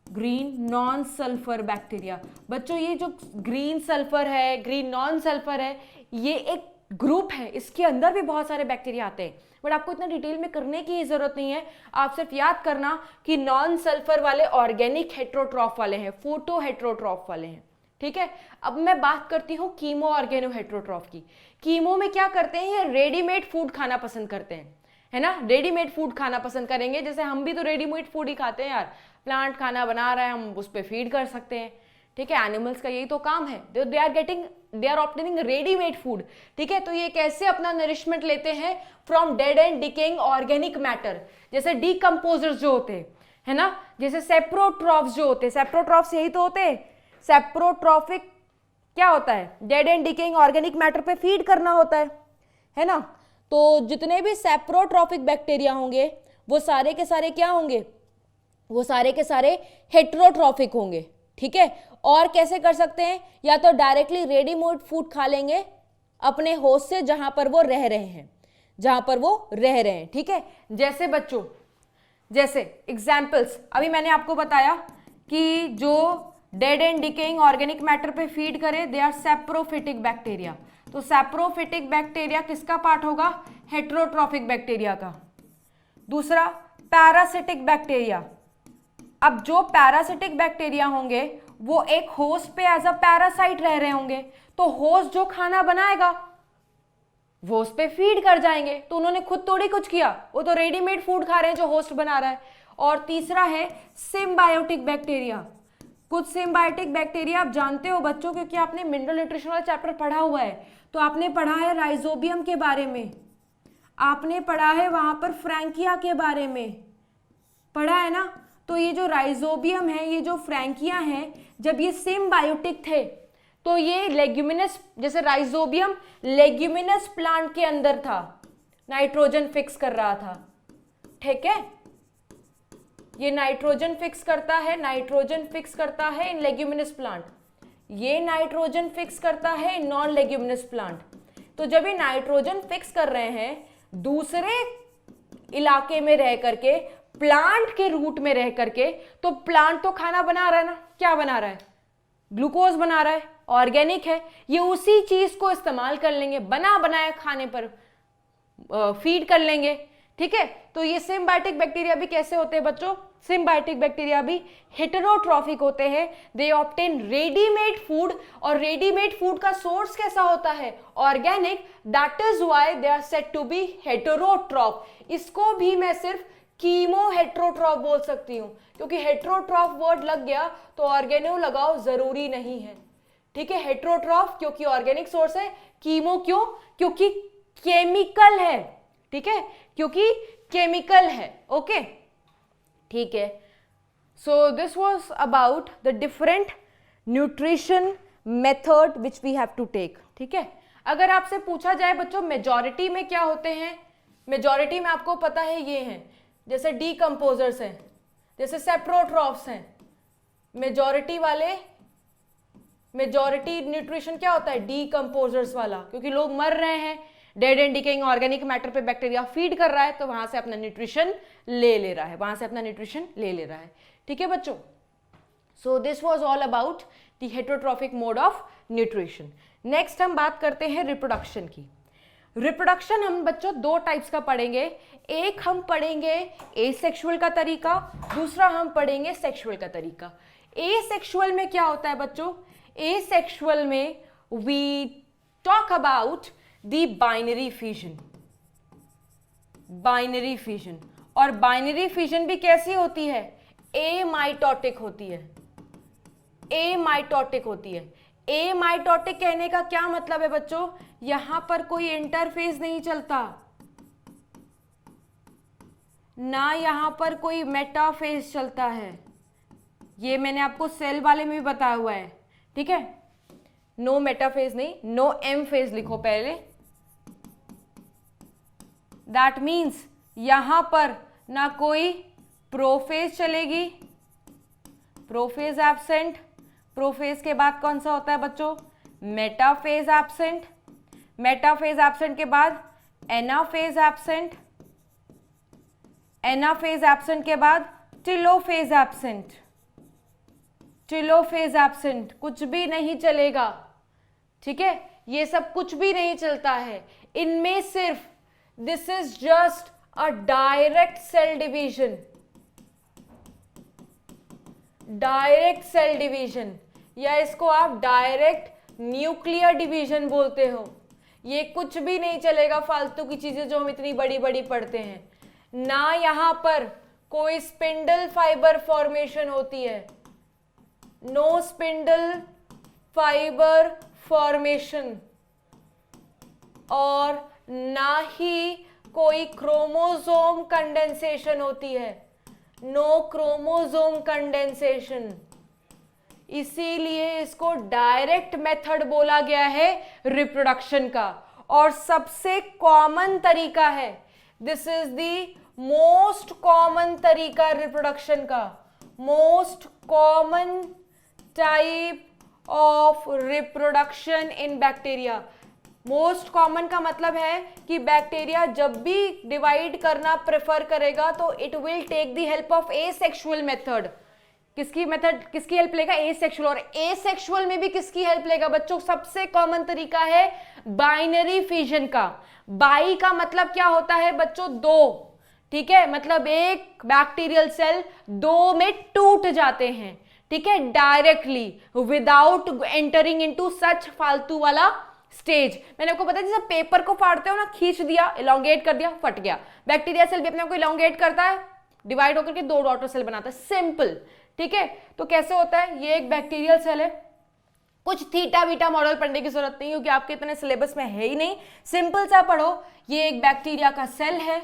green non sulphur bacteria. बच्चों ये जो ग्रीन सल्फर है, ग्रीन नॉन सल्फर है, ये एक ग्रुप है, इसके अंदर भी बहुत सारे बैक्टीरिया आते हैं, बट आपको इतना डिटेल में करने की जरूरत नहीं है। आप सिर्फ याद करना कि नॉन सल्फर वाले ऑर्गेनिक हेटेरोट्रॉफ वाले हैं, फोटो हेटेरोट्रॉफ वाले हैं, ठीक है। अब मैं बात करती हूँ कीमो ऑर्गेनो हेटेरोट्रॉफ की। कीमो में क्या करते हैं? ये रेडीमेड फूड खाना पसंद करते हैं, है ना। रेडीमेड फूड खाना पसंद करेंगे, जैसे हम भी तो रेडीमेड फूड ही खाते हैं यार, प्लांट खाना बना रहा है, हम उस पर फीड कर सकते हैं, ठीक है। एनिमल्स का यही तो काम है, they are obtaining readymade food, ठीक है। तो ये कैसे अपना नरिशमेंट लेते हैं? From dead and decaying organic matter, जैसे डीकम्पोजर्स जो होते हैं, है ना, जैसे सेप्रोट्रॉफ्स जो होते हैं, सेप्रोट्रॉफ्स यही तो होते हैं। सेप्रोट्रॉफिक क्या होता है? Dead and decaying organic matter पे फीड करना होता है ना। तो जितने भी सेप्रोट्रॉफिक बैक्टीरिया होंगे वो सारे के सारे क्या होंगे? वो सारे के सारे हेटेरोट्रॉफिक होंगे, ठीक है। और कैसे कर सकते हैं? या तो डायरेक्टली रेडीमेड फूड खा लेंगे अपने होस्ट से जहां पर वो रह रहे हैं, जहां पर वो रह रहे हैं, ठीक है। जैसे बच्चों, जैसे एग्जाम्पल्स अभी मैंने आपको बताया कि जो dead and decaying organic matter पे फीड करे, दे आर सैप्रोफिटिक बैक्टीरिया। तो सैप्रोफिटिक बैक्टीरिया किसका पार्ट होगा? हेटेरोट्रॉफिक बैक्टीरिया का। दूसरा पैरासिटिक बैक्टीरिया। अब जो पैरासिटिक बैक्टीरिया होंगे वो एक होस्ट पे एज अ पैरासाइट रह रहे होंगे, तो होस्ट जो खाना बनाएगा वो उस पे फीड कर जाएंगे, तो उन्होंने खुद थोड़ी कुछ किया, वो तो रेडीमेड फूड खा रहे हैं जो होस्ट बना रहा है। और तीसरा है सिम्बायोटिक बैक्टीरिया। कुछ सिम्बायोटिक बैक्टीरिया आप जानते हो बच्चों, क्योंकि आपने मिनरल न्यूट्रिशन वाला चैप्टर पढ़ा हुआ है, तो आपने पढ़ा है राइजोबियम के बारे में, आपने पढ़ा है वहां पर फ्रैंकिया के बारे में, पढ़ा है ना। तो ये जो राइजोबियम है, ये जो फ्रैंकिया है, जब ये सिम्बायोटिक थे तो ये लेग्यूमिनस, जैसे राइजोबियम लेग्यूमिनस प्लांट के अंदर था नाइट्रोजन फिक्स कर रहा था, ठीक है। ये नाइट्रोजन फिक्स करता है, नाइट्रोजन फिक्स करता है इन लेग्यूमिनस प्लांट, ये नाइट्रोजन फिक्स करता है इन नॉन लेग्यूमिनस प्लांट। तो जब ये नाइट्रोजन फिक्स कर रहे हैं दूसरे इलाके में रह करके, प्लांट के रूट में रह करके, तो प्लांट तो खाना बना रहा है ना, क्या बना रहा है, ग्लूकोज बना रहा है, ऑर्गेनिक है, ये उसी चीज को इस्तेमाल कर लेंगे, बना बनाया खाने पर फीड कर लेंगे, ठीक है। तो ये सिम्बायोटिक बैक्टीरिया भी कैसे होते हैं बच्चों, सिम्बायोटिक बैक्टीरिया भी हेटेरोट्रॉफिक होते हैं, दे ऑब्टेन रेडीमेड फूड, और रेडीमेड फूड का सोर्स कैसा होता है, organic, that is why they are said to be heterotroph. इसको भी मैं सिर्फ कीमो हेटेरोट्रॉफ बोल सकती हूं, क्योंकि हेटेरोट्रॉफ वर्ड लग गया तो ऑर्गेनो लगाओ जरूरी नहीं है, ठीक है। हेटेरोट्रॉफ क्योंकि ऑर्गेनिक सोर्स है, कीमो क्यों, क्योंकि केमिकल है, ठीक है, क्योंकि केमिकल है, ओके, ठीक है। So this was about the different nutrition method which we have to take, ठीक है। अगर आपसे पूछा जाए बच्चों मेजॉरिटी में क्या होते हैं, मेजॉरिटी में आपको पता है ये हैं, जैसे डीकंपोजर्स हैं, जैसे सेप्रोट्रॉफ्स हैं, मेजॉरिटी वाले, मेजॉरिटी न्यूट्रिशन क्या होता है, डीकंपोजर्स वाला, क्योंकि लोग मर रहे हैं, dead and decaying organic matter पे बैक्टीरिया फीड कर रहा है, तो वहां से अपना न्यूट्रिशन ले रहा है, वहां से अपना न्यूट्रिशन ले रहा है, ठीक है बच्चों। सो this was all about the heterotrophic mode of nutrition. Next हम बात करते हैं रिप्रोडक्शन की। रिप्रोडक्शन हम बच्चों दो टाइप्स का पढ़ेंगे, एक हम पढ़ेंगे एसेक्सुअल का तरीका, दूसरा हम पढ़ेंगे सेक्सुअल का तरीका। एसेक्सुअल में क्या होता है बच्चों, एसेक्सुअल में we talk about the binary fission, binary fission, और बाइनरी फिजन भी कैसी होती है, एमाइटोटिक होती है, एमाइटोटिक होती है। एमाइटोटिक कहने का क्या मतलब है बच्चों, यहां पर कोई इंटरफेस नहीं चलता, ना यहां पर कोई मेटाफेज चलता है, ये मैंने आपको सेल वाले में भी बताया हुआ है, ठीक है। नो मेटाफेज नहीं, नो एम फेज लिखो पहले, दैट मीन्स यहां पर ना कोई प्रोफेज चलेगी, प्रोफेज एब्सेंट, प्रोफेज के बाद कौन सा होता है बच्चों, मेटाफेज एब्सेंट, मेटाफेज एब्सेंट के बाद एनाफेज एब्सेंट, एनाफेज एब्सेंट के बाद टिलोफेज एब्सेंट, टिलोफेज एब्सेंट, कुछ भी नहीं चलेगा, ठीक है, ये सब कुछ भी नहीं चलता है इनमें, सिर्फ this is just a direct cell division, direct cell division, या इसको आप डायरेक्ट न्यूक्लियर डिवीजन बोलते हो। ये कुछ भी नहीं चलेगा फालतू की चीजें जो हम इतनी बड़ी बड़ी पढ़ते हैं, ना यहां पर कोई स्पिंडल फाइबर फॉर्मेशन होती है, नो स्पिंडल फाइबर फॉर्मेशन, और ना ही कोई क्रोमोसोम कंडेंसेशन होती है, नो क्रोमोसोम कंडेंसेशन, इसीलिए इसको डायरेक्ट मेथड बोला गया है रिप्रोडक्शन का, और सबसे कॉमन तरीका है, this is the most common तरीका रिप्रोडक्शन का, most common type of reproduction in bacteria. Most common का मतलब है कि बैक्टीरिया जब भी डिवाइड करना प्रेफर करेगा तो it will take the help of asexual method. किसकी मेथड, किसकी हेल्प लेगा, एसेक्सुअल। और एसेक्सुअल में भी किसकी हेल्प लेगा बच्चों, सबसे कॉमन तरीका है बाइनरी फिजन का। बाई का मतलब क्या होता है बच्चों, दो, ठीक है, मतलब एक बैक्टीरियल सेल दो में टूट जाते हैं, ठीक है, डायरेक्टली विदाउट एंटरिंग इनटू सच फालतू वाला स्टेज। मैंने आपको बताया जैसे पेपर को फाड़ते हो ना, खींच दिया, इलोंगेट कर दिया, फट गया। बैक्टीरिया सेल भी अपने आप को इलोंगेट करता है, डिवाइड होकर के दो डॉटर सेल बनाता है, सिंपल, ठीक है। तो कैसे होता है, ये एक बैक्टीरियल सेल है, कुछ थीटा बीटा मॉडल पढ़ने की जरूरत नहीं क्योंकि आपके इतने सिलेबस में है ही नहीं, सिंपल सा पढ़ो। ये एक बैक्टीरिया का सेल है,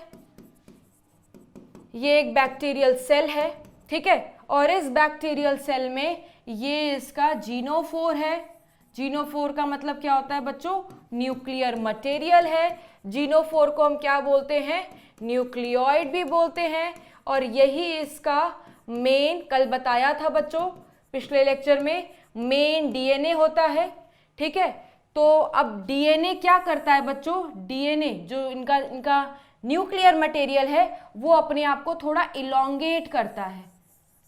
ये एक बैक्टीरियल सेल है, ठीक है, और इस बैक्टीरियल सेल में ये इसका जीनोफोर है, जीनोफोर का मतलब क्या होता है बच्चों? न्यूक्लियर मटेरियल है। जीनोफोर को हम क्या बोलते हैं? न्यूक्लियोइड भी बोलते हैं। और यही इसका मेन, कल बताया था बच्चों पिछले लेक्चर में, मेन डीएनए होता है। ठीक है, तो अब डीएनए क्या करता है बच्चों? डीएनए जो इनका न्यूक्लियर मटेरियल है वो अपने आप को थोड़ा इलोंगेट करता है।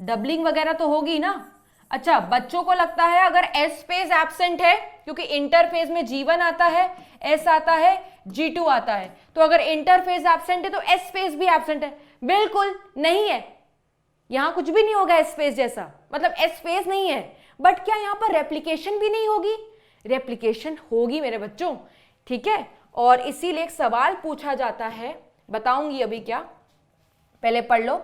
डबलिंग वगैरह तो होगी ना। अच्छा, बच्चों को लगता है अगर एस फेज एब्सेंट है, क्योंकि इंटरफेज में G1 आता है, एस आता है, G2 आता है, तो अगर इंटरफेज एब्सेंट है तो एस फेज भी एब्सेंट है। बिल्कुल नहीं है, यहां कुछ भी नहीं होगा एस फेज जैसा, मतलब एस फेज नहीं है। बट क्या यहां पर रेप्लिकेशन भी नहीं होगी? रेप्लिकेशन होगी मेरे बच्चों। ठीक है, और इसीलिए एक सवाल पूछा जाता है, बताऊंगी अभी क्या, पहले पढ़ लो।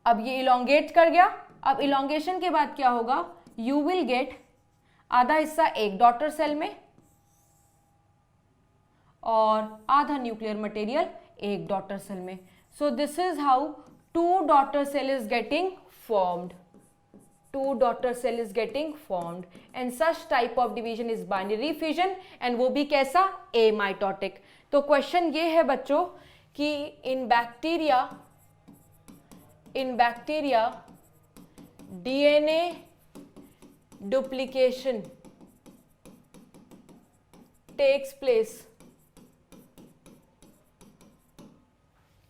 अब ये इलोंगेट कर गया। अब इलोंगेशन के बाद क्या होगा? यू विल गेट आधा हिस्सा एक डॉटर सेल में और आधा न्यूक्लियर मटेरियल एक डॉटर सेल में। So this is how two daughter cell is getting formed. Two daughter cell is getting formed and such type of division is binary fission and वो भी कैसा? amitotic. तो question ये है बच्चों कि in bacteria DNA duplication takes place.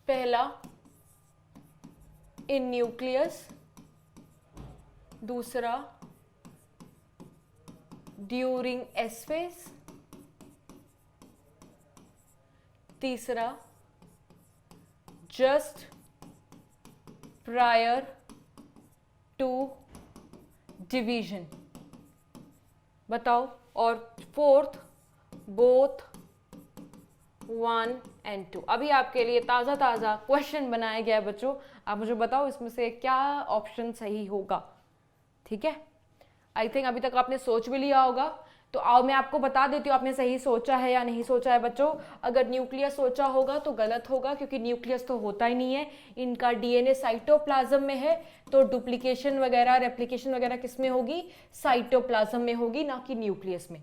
पहला in nucleus, दूसरा ड्यूरिंग एस फेज, तीसरा जस्ट प्रायर टू डिवीजन। बताओ। और फोर्थ बोथ 1 and 2। अभी आपके लिए ताज़ा ताज़ा क्वेश्चन बनाया गया है बच्चों, आप मुझे बताओ इसमें से क्या ऑप्शन सही होगा। ठीक है, आई थिंक अभी तक आपने सोच भी लिया होगा। तो आओ मैं आपको बता देती हूँ आपने सही सोचा है या नहीं सोचा है बच्चों। अगर न्यूक्लियस सोचा होगा तो गलत होगा, क्योंकि न्यूक्लियस तो होता ही नहीं है। इनका डीएनए साइटोप्लाज्म में है, तो डुप्लीकेशन वगैरह रेप्लिकेशन वगैरह किस में होगी? साइटोप्लाज्म में होगी, ना कि न्यूक्लियस में।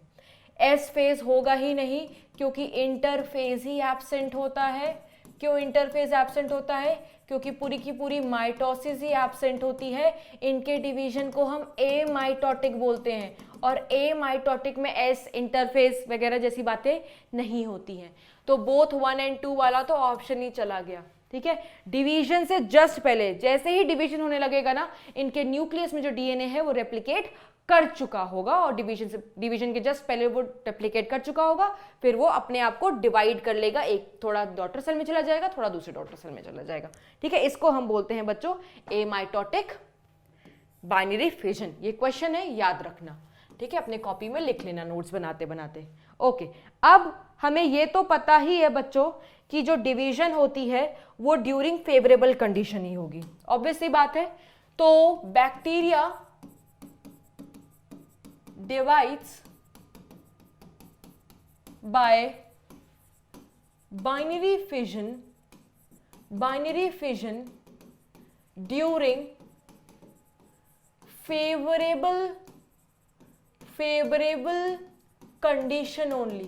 एस फेज होगा ही नहीं, क्योंकि इंटरफेज ही एब्सेंट होता है। क्यों इंटरफेज एब्सेंट होता है? क्योंकि पूरी की पूरी माइटोसिस ही एब्सेंट होती है। इनके डिवीजन को हम एमाइटोटिक बोलते हैं, और एमाइटोटिक में एस इंटरफेज वगैरह जैसी बातें नहीं होती हैं। तो बोथ 1 and 2 वाला तो ऑप्शन ही चला गया। ठीक है, डिवीजन से जस्ट पहले, जैसे ही डिवीजन होने लगेगा ना, इनके न्यूक्लियस में जो डीएनए है वो रेप्लिकेट कर चुका होगा, और डिवीजन के जस्ट पहले वो रेप्लिकेट कर चुका होगा, फिर वो अपने आप को डिवाइड कर लेगा, एक थोड़ा डॉटर सेल में चला जाएगा, थोड़ा दूसरे डॉटर सेल में चला जाएगा। ठीक है, इसको हम बोलते हैं बच्चों एमाइटोटिक बाइनरी फिजन। ये क्वेश्चन है, याद रखना। ठीक है, अपने कॉपी में लिख लेना नोट्स बनाते बनाते। ओके, अब हमें ये तो पता ही है बच्चों कि जो डिवीजन होती है वो ड्यूरिंग फेवरेबल कंडीशन ही होगी, ऑब्वियस सी बात है। तो bacteria divides by binary fission during favorable condition only।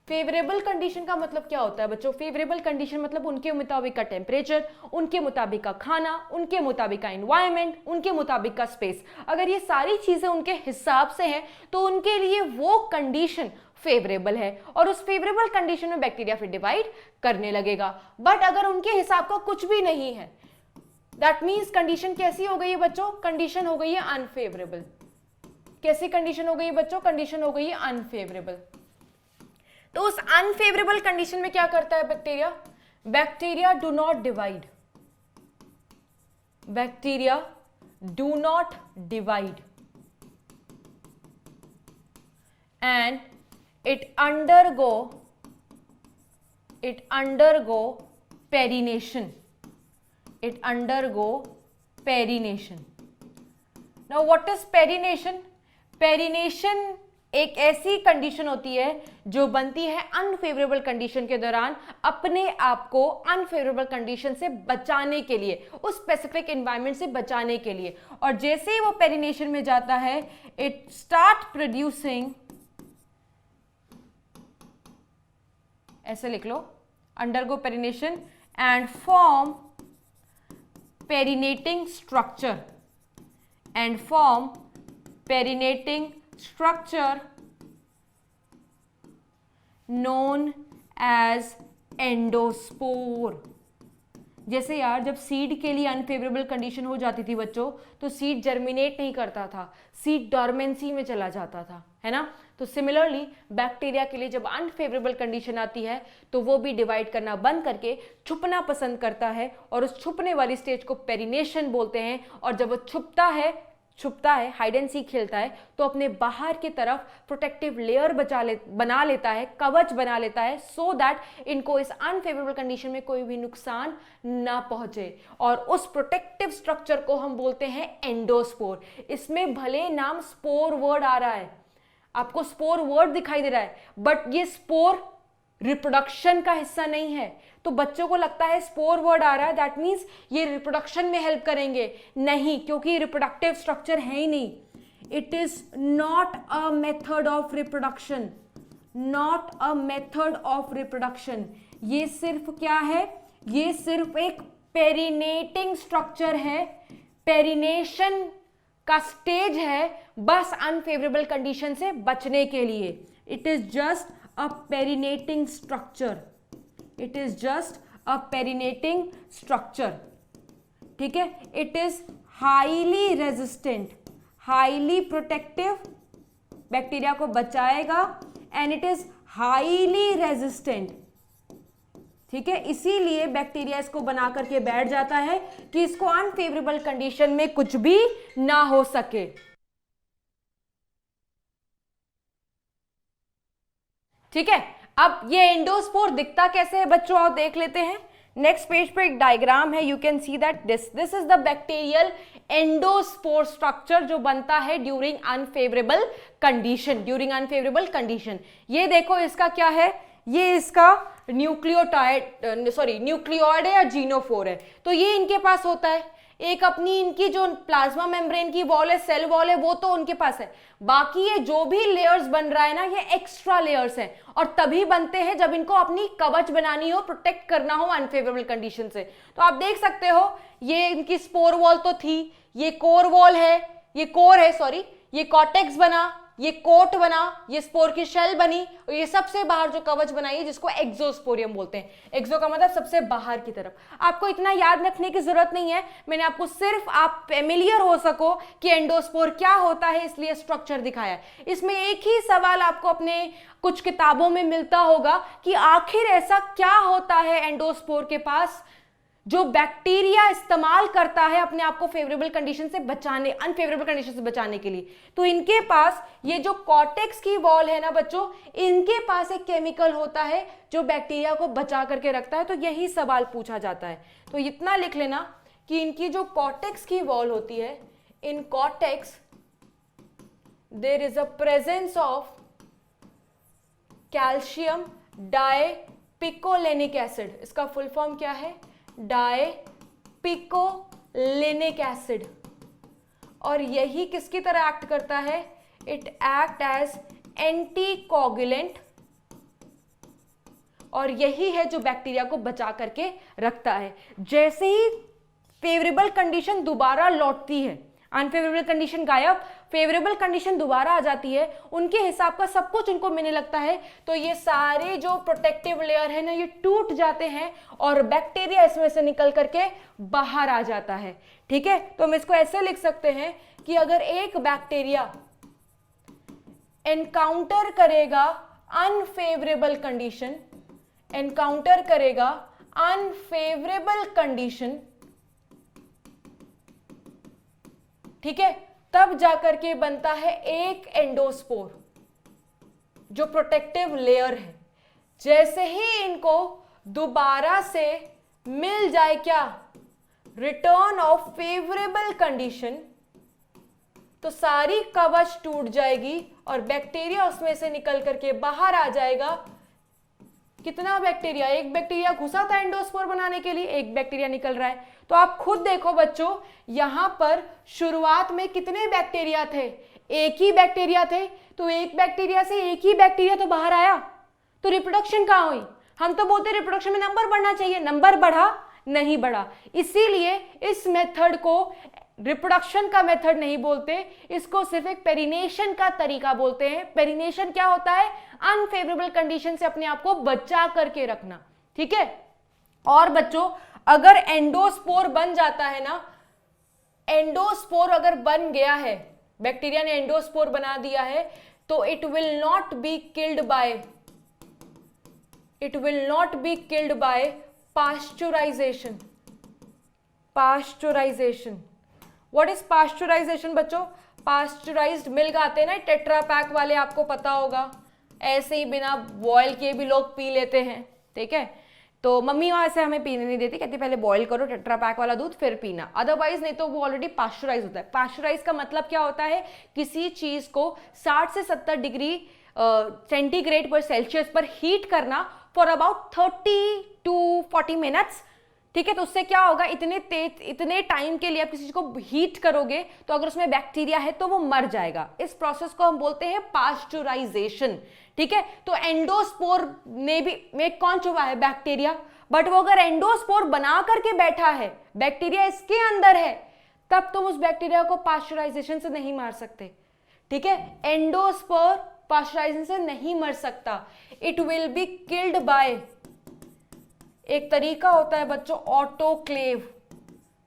Favourable condition का मतलब क्या होता है बच्चों? फेवरेबल कंडीशन मतलब उनके मुताबिक का टेम्परेचर, उनके मुताबिक का खाना, उनके मुताबिक का एनवायरनमेंट, उनके मुताबिक का स्पेस। अगर ये सारी चीजें उनके हिसाब से हैं तो उनके लिए वो कंडीशन फेवरेबल है, और उस फेवरेबल कंडीशन में बैक्टीरिया फिर डिवाइड करने लगेगा। बट अगर उनके हिसाब का कुछ भी नहीं है, दैट मीन्स कंडीशन कैसी हो गई है बच्चों? कंडीशन हो गई है अनफेवरेबल। कैसी कंडीशन हो गई है बच्चों? कंडीशन हो गई है अनफेवरेबल। तो उस अनफेवरेबल कंडीशन में क्या करता है bacteria? Bacteria do not divide, bacteria do not divide and it undergo perination. Now what is perination? Perination एक ऐसी कंडीशन होती है जो बनती है अनफेवरेबल कंडीशन के दौरान अपने आप को अनफेवरेबल कंडीशन से बचाने के लिए, उस स्पेसिफिक एनवायरनमेंट से बचाने के लिए। और जैसे ही वो पेरिनेशन में जाता है, इट स्टार्ट प्रोड्यूसिंग, ऐसे लिख लो, undergo perennation and form perinating structure and form perinating structure known as endospore. जैसे यार जब सीड के लिए अनफेवरेबल कंडीशन हो जाती थी बच्चों, तो सीड जर्मिनेट नहीं करता था, सीड डॉर्मेंसी में चला जाता था, है ना। तो सिमिलरली बैक्टीरिया के लिए जब अनफेवरेबल कंडीशन आती है तो वो भी डिवाइड करना बंद करके छुपना पसंद करता है, और उस छुपने वाली स्टेज को पेरिनेशन बोलते हैं। और जब वो छुपता है, हाइड एंड सीक खेलता है, तो अपने बाहर की तरफ प्रोटेक्टिव लेयर बना लेता है, कवच बना लेता है, सो दैट इनको इस अनफेवरेबल कंडीशन में कोई भी नुकसान ना पहुंचे। और उस प्रोटेक्टिव स्ट्रक्चर को हम बोलते हैं एंडोस्पोर। इसमें भले नाम स्पोर वर्ड आ रहा है, आपको स्पोर वर्ड दिखाई दे रहा है, बट ये स्पोर रिप्रोडक्शन का हिस्सा नहीं है। तो बच्चों को लगता है स्पोर वर्ड आ रहा है, दैट मीन्स ये रिप्रोडक्शन में हेल्प करेंगे, नहीं, क्योंकि रिप्रोडक्टिव स्ट्रक्चर है ही नहीं। It is not a method of reproduction, not a method of reproduction. ये सिर्फ क्या है, ये सिर्फ एक पेरिनेटिंग स्ट्रक्चर है, पेरिनेशन का स्टेज है, बस अनफेवरेबल कंडीशन से बचने के लिए। It is just a perennating structure, it is just a perennating structure, ठीक है। It is highly resistant, highly protective, bacteria को बचाएगा, and it is highly resistant, ठीक है। इसीलिए बैक्टीरिया इसको बना करके बैठ जाता है कि इसको अनफेवरेबल कंडीशन में कुछ भी ना हो सके। ठीक है, अब ये एंडोस्पोर दिखता कैसे है बच्चों, आओ देख लेते हैं। नेक्स्ट पेज पे एक डायग्राम है, you can see that this is the bacterial endospore structure जो बनता है during unfavourable condition, during unfavourable condition. ये देखो इसका क्या है, ये इसका न्यूक्लियोइड है या जीनोफोर है। तो ये इनके पास होता है, एक अपनी इनकी जो प्लाज्मा मेम्ब्रेन की वॉल है, सेल वॉल है, वो तो उनके पास है। बाकी ये जो भी लेयर्स बन रहा है ना, ये एक्स्ट्रा लेयर्स हैं, और तभी बनते हैं जब इनको अपनी कवच बनानी हो, प्रोटेक्ट करना हो अनफेवरेबल कंडीशन से। तो आप देख सकते हो ये इनकी स्पोर वॉल तो थी, ये कोर वॉल है, ये कोर है सॉरी, ये कॉर्टेक्स बना, ये कोट बना, ये स्पोर की शेल बनी, और ये सबसे बाहर जो कवच बनाई है जिसको एक्सोस्पोरियम बोलते हैं। एक्सो का मतलब सबसे बाहर की तरफ। आपको इतना याद रखने की जरूरत नहीं है, मैंने आपको सिर्फ आप फेमिलियर हो सको कि एंडोस्पोर क्या होता है इसलिए स्ट्रक्चर दिखाया है। इसमें एक ही सवाल आपको अपने कुछ किताबों में मिलता होगा कि आखिर ऐसा क्या होता है एंडोस्पोर के पास जो बैक्टीरिया इस्तेमाल करता है अपने आप को फेवरेबल कंडीशन से बचाने, अनफेवरेबल कंडीशन से बचाने के लिए। तो इनके पास ये जो कॉर्टेक्स की वॉल है ना बच्चों, इनके पास एक केमिकल होता है जो बैक्टीरिया को बचा करके रखता है। तो यही सवाल पूछा जाता है। तो इतना लिख लेना कि इनकी जो कॉर्टेक्स की वॉल होती है, in cortex there is a presence of calcium dipicolinic acid. इसका फुल फॉर्म क्या है, डाइपिकोलेनिक एसिड। और यही किसकी तरह एक्ट करता है, इट एक्ट एज एंटीकोगुलेंट, और यही है जो बैक्टीरिया को बचा करके रखता है। जैसे ही फेवरेबल कंडीशन दोबारा लौटती है, अनफेवरेबल कंडीशन गायब, फेवरेबल कंडीशन दोबारा आ जाती है, उनके हिसाब का सब कुछ उनको मिलने लगता है, तो ये सारे जो प्रोटेक्टिव लेयर है ना, ये टूट जाते हैं और बैक्टीरिया इसमें से निकल करके बाहर आ जाता है। ठीक है, तो हम इसको ऐसे लिख सकते हैं कि अगर एक बैक्टीरिया एनकाउंटर करेगा अनफेवरेबल कंडीशन, एनकाउंटर करेगा अनफेवरेबल कंडीशन, ठीक है, तब जाकर के बनता है एक एंडोस्पोर जो प्रोटेक्टिव लेयर है। जैसे ही इनको दोबारा से मिल जाए क्या, रिटर्न ऑफ फेवरेबल कंडीशन, तो सारी कवच टूट जाएगी और बैक्टीरिया उसमें से निकल करके बाहर आ जाएगा। कितना बैक्टीरिया, एक बैक्टीरिया घुसा था एंडोस्पोर बनाने के लिए, एक बैक्टीरिया निकल रहा है। तो आप खुद देखो बच्चों, यहां पर शुरुआत में कितने बैक्टीरिया थे, एक ही बैक्टीरिया थे, तो एक बैक्टीरिया से एक ही बैक्टीरिया तो बाहर आया, तो रिप्रोडक्शन कहां हुई? हम तो बोलते रिप्रोडक्शन में नंबर बढ़ना चाहिए, नंबर बढ़ा नहीं बढ़ा। इसीलिए इस मेथड को रिप्रोडक्शन का मेथड नहीं बोलते, इसको सिर्फ एक पेरिनेशन का तरीका बोलते हैं। पेरिनेशन क्या होता है? अनफेवरेबल कंडीशन से अपने आप को बचा करके रखना, ठीक है। और बच्चों, अगर एंडोस्पोर बन जाता है ना, एंडोस्पोर अगर बन गया है, बैक्टीरिया ने एंडोस्पोर बना दिया है, तो it will not be killed by pasteurisation. What is pasteurisation बच्चों? पास्चुराइज्ड मिल्क आते हैं ना टेट्रा पैक वाले, आपको पता होगा, ऐसे ही बिना बॉयल किए भी लोग पी लेते हैं, ठीक है। तो मम्मी वहां से हमें पीने नहीं देती, कहती पहले बॉयल करो टेट्रा पैक वाला दूध फिर पीना, अदरवाइज नहीं तो वो ऑलरेडी पास्चुराइज होता है। पास्चुराइज का मतलब क्या होता है? किसी चीज को 60 से 70 डिग्री सेंटीग्रेड पर सेल्सियस पर हीट करना फॉर अबाउट 30 to 40 मिनट्स, ठीक है। तो उससे क्या होगा, इतने टाइम के लिए आप किसी चीज को हीट करोगे तो अगर उसमें बैक्टीरिया है तो वो मर जाएगा। इस प्रोसेस को हम बोलते हैं पास्चुराइजेशन, ठीक है। तो एंडोस्पोर में कौन छुपा है? बैक्टीरिया। बट वो अगर एंडोस्पोर बना करके बैठा है, बैक्टीरिया इसके अंदर है, तब तुम उस बैक्टीरिया को पास्चुराइजेशन से नहीं मार सकते, ठीक है। एंडोस्पोर पास्चुराइजेशन से नहीं मर सकता, it will be killed by, एक तरीका होता है बच्चों ऑटोक्लेव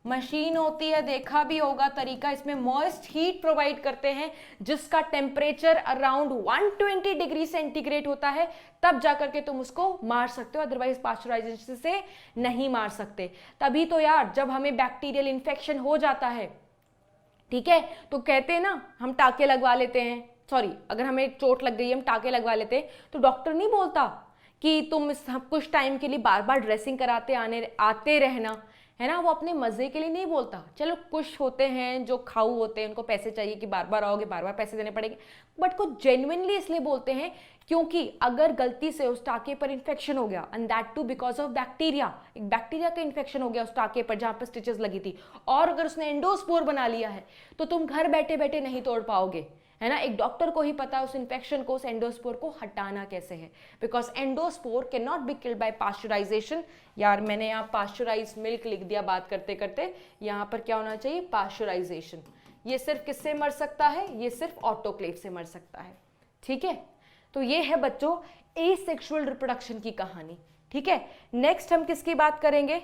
मशीन होती है, देखा भी होगा तरीका। इसमें मॉइस्ट हीट प्रोवाइड करते हैं जिसका टेम्परेचर अराउंड 120 डिग्री सेंटीग्रेड होता है, तब जाकर के तुम उसको मार सकते हो, अदरवाइज पास्चुराइजेशन से नहीं मार सकते। तभी तो यार जब हमें बैक्टीरियल इन्फेक्शन हो जाता है, ठीक है, तो कहते हैं ना हम टाके लगवा लेते हैं, सॉरी अगर हमें चोट लग गई हम टाके लगवा लेते हैं, तो डॉक्टर नहीं बोलता कि तुम कुछ टाइम के लिए बार बार ड्रेसिंग कराते आते रहना, है ना। वो अपने मजे के लिए नहीं बोलता। चलो कुछ होते हैं जो खाऊ होते हैं, उनको पैसे चाहिए कि बार बार आओगे, बार बार पैसे देने पड़ेंगे, बट कुछ जेन्युइनली इसलिए बोलते हैं क्योंकि अगर गलती से उस टाके पर इन्फेक्शन हो गया, and that too because of bacteria, एक बैक्टीरिया का इन्फेक्शन हो गया उस टाके पर जहां पर स्टिचेस लगी थी, और अगर उसने एंडोस्पोर बना लिया है, तो तुम घर बैठे बैठे नहीं तोड़ पाओगे, है ना। एक डॉक्टर को ही पता है उस इन्फेक्शन को, उस एंडोस्पोर को हटाना कैसे है, because endospore can not be killed by pasteurisation. यार मैंने यहाँ पास्चुराइज मिल्क लिख दिया बात करते करते, यहाँ पर क्या होना चाहिए? पास्चुराइजेशन। ये सिर्फ किससे मर सकता है? ये सिर्फ ऑटोक्लेव से मर सकता है, ठीक है। तो ये है बच्चों एसेक्सुअल रिप्रोडक्शन की कहानी, ठीक है। नेक्स्ट हम किसकी बात करेंगे?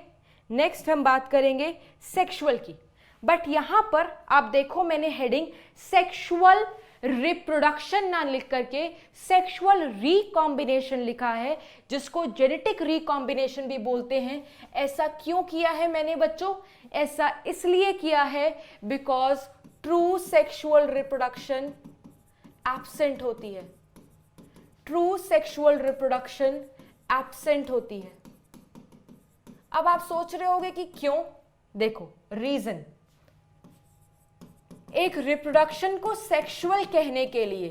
नेक्स्ट हम बात करेंगे सेक्सुअल की। बट यहां पर आप देखो मैंने हेडिंग सेक्सुअल रिप्रोडक्शन ना लिख करके सेक्सुअल रिकॉम्बिनेशन लिखा है, जिसको जेनेटिक रिकॉम्बिनेशन भी बोलते हैं। ऐसा क्यों किया है मैंने बच्चों? ऐसा इसलिए किया है because true sexual reproduction absent होती है, ट्रू सेक्सुअल रिप्रोडक्शन एब्सेंट होती है। अब आप सोच रहे होंगे कि क्यों? देखो रीजन, एक रिप्रोडक्शन को सेक्सुअल कहने के लिए,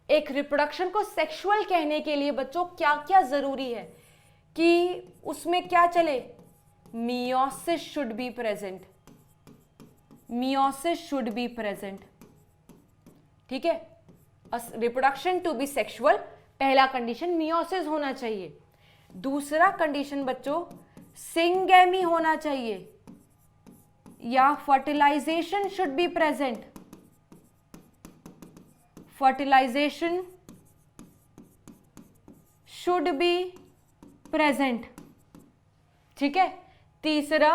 एक रिप्रोडक्शन को सेक्सुअल कहने के लिए बच्चों क्या क्या जरूरी है कि उसमें क्या चले? Meiosis should be present, meiosis should be present, ठीक है। रिप्रोडक्शन टू बी सेक्सुअल, पहला कंडीशन मियोसिस होना चाहिए। दूसरा कंडीशन बच्चों सिंगेमी होना चाहिए, या fertilisation should be present, fertilisation should be present, ठीक है। तीसरा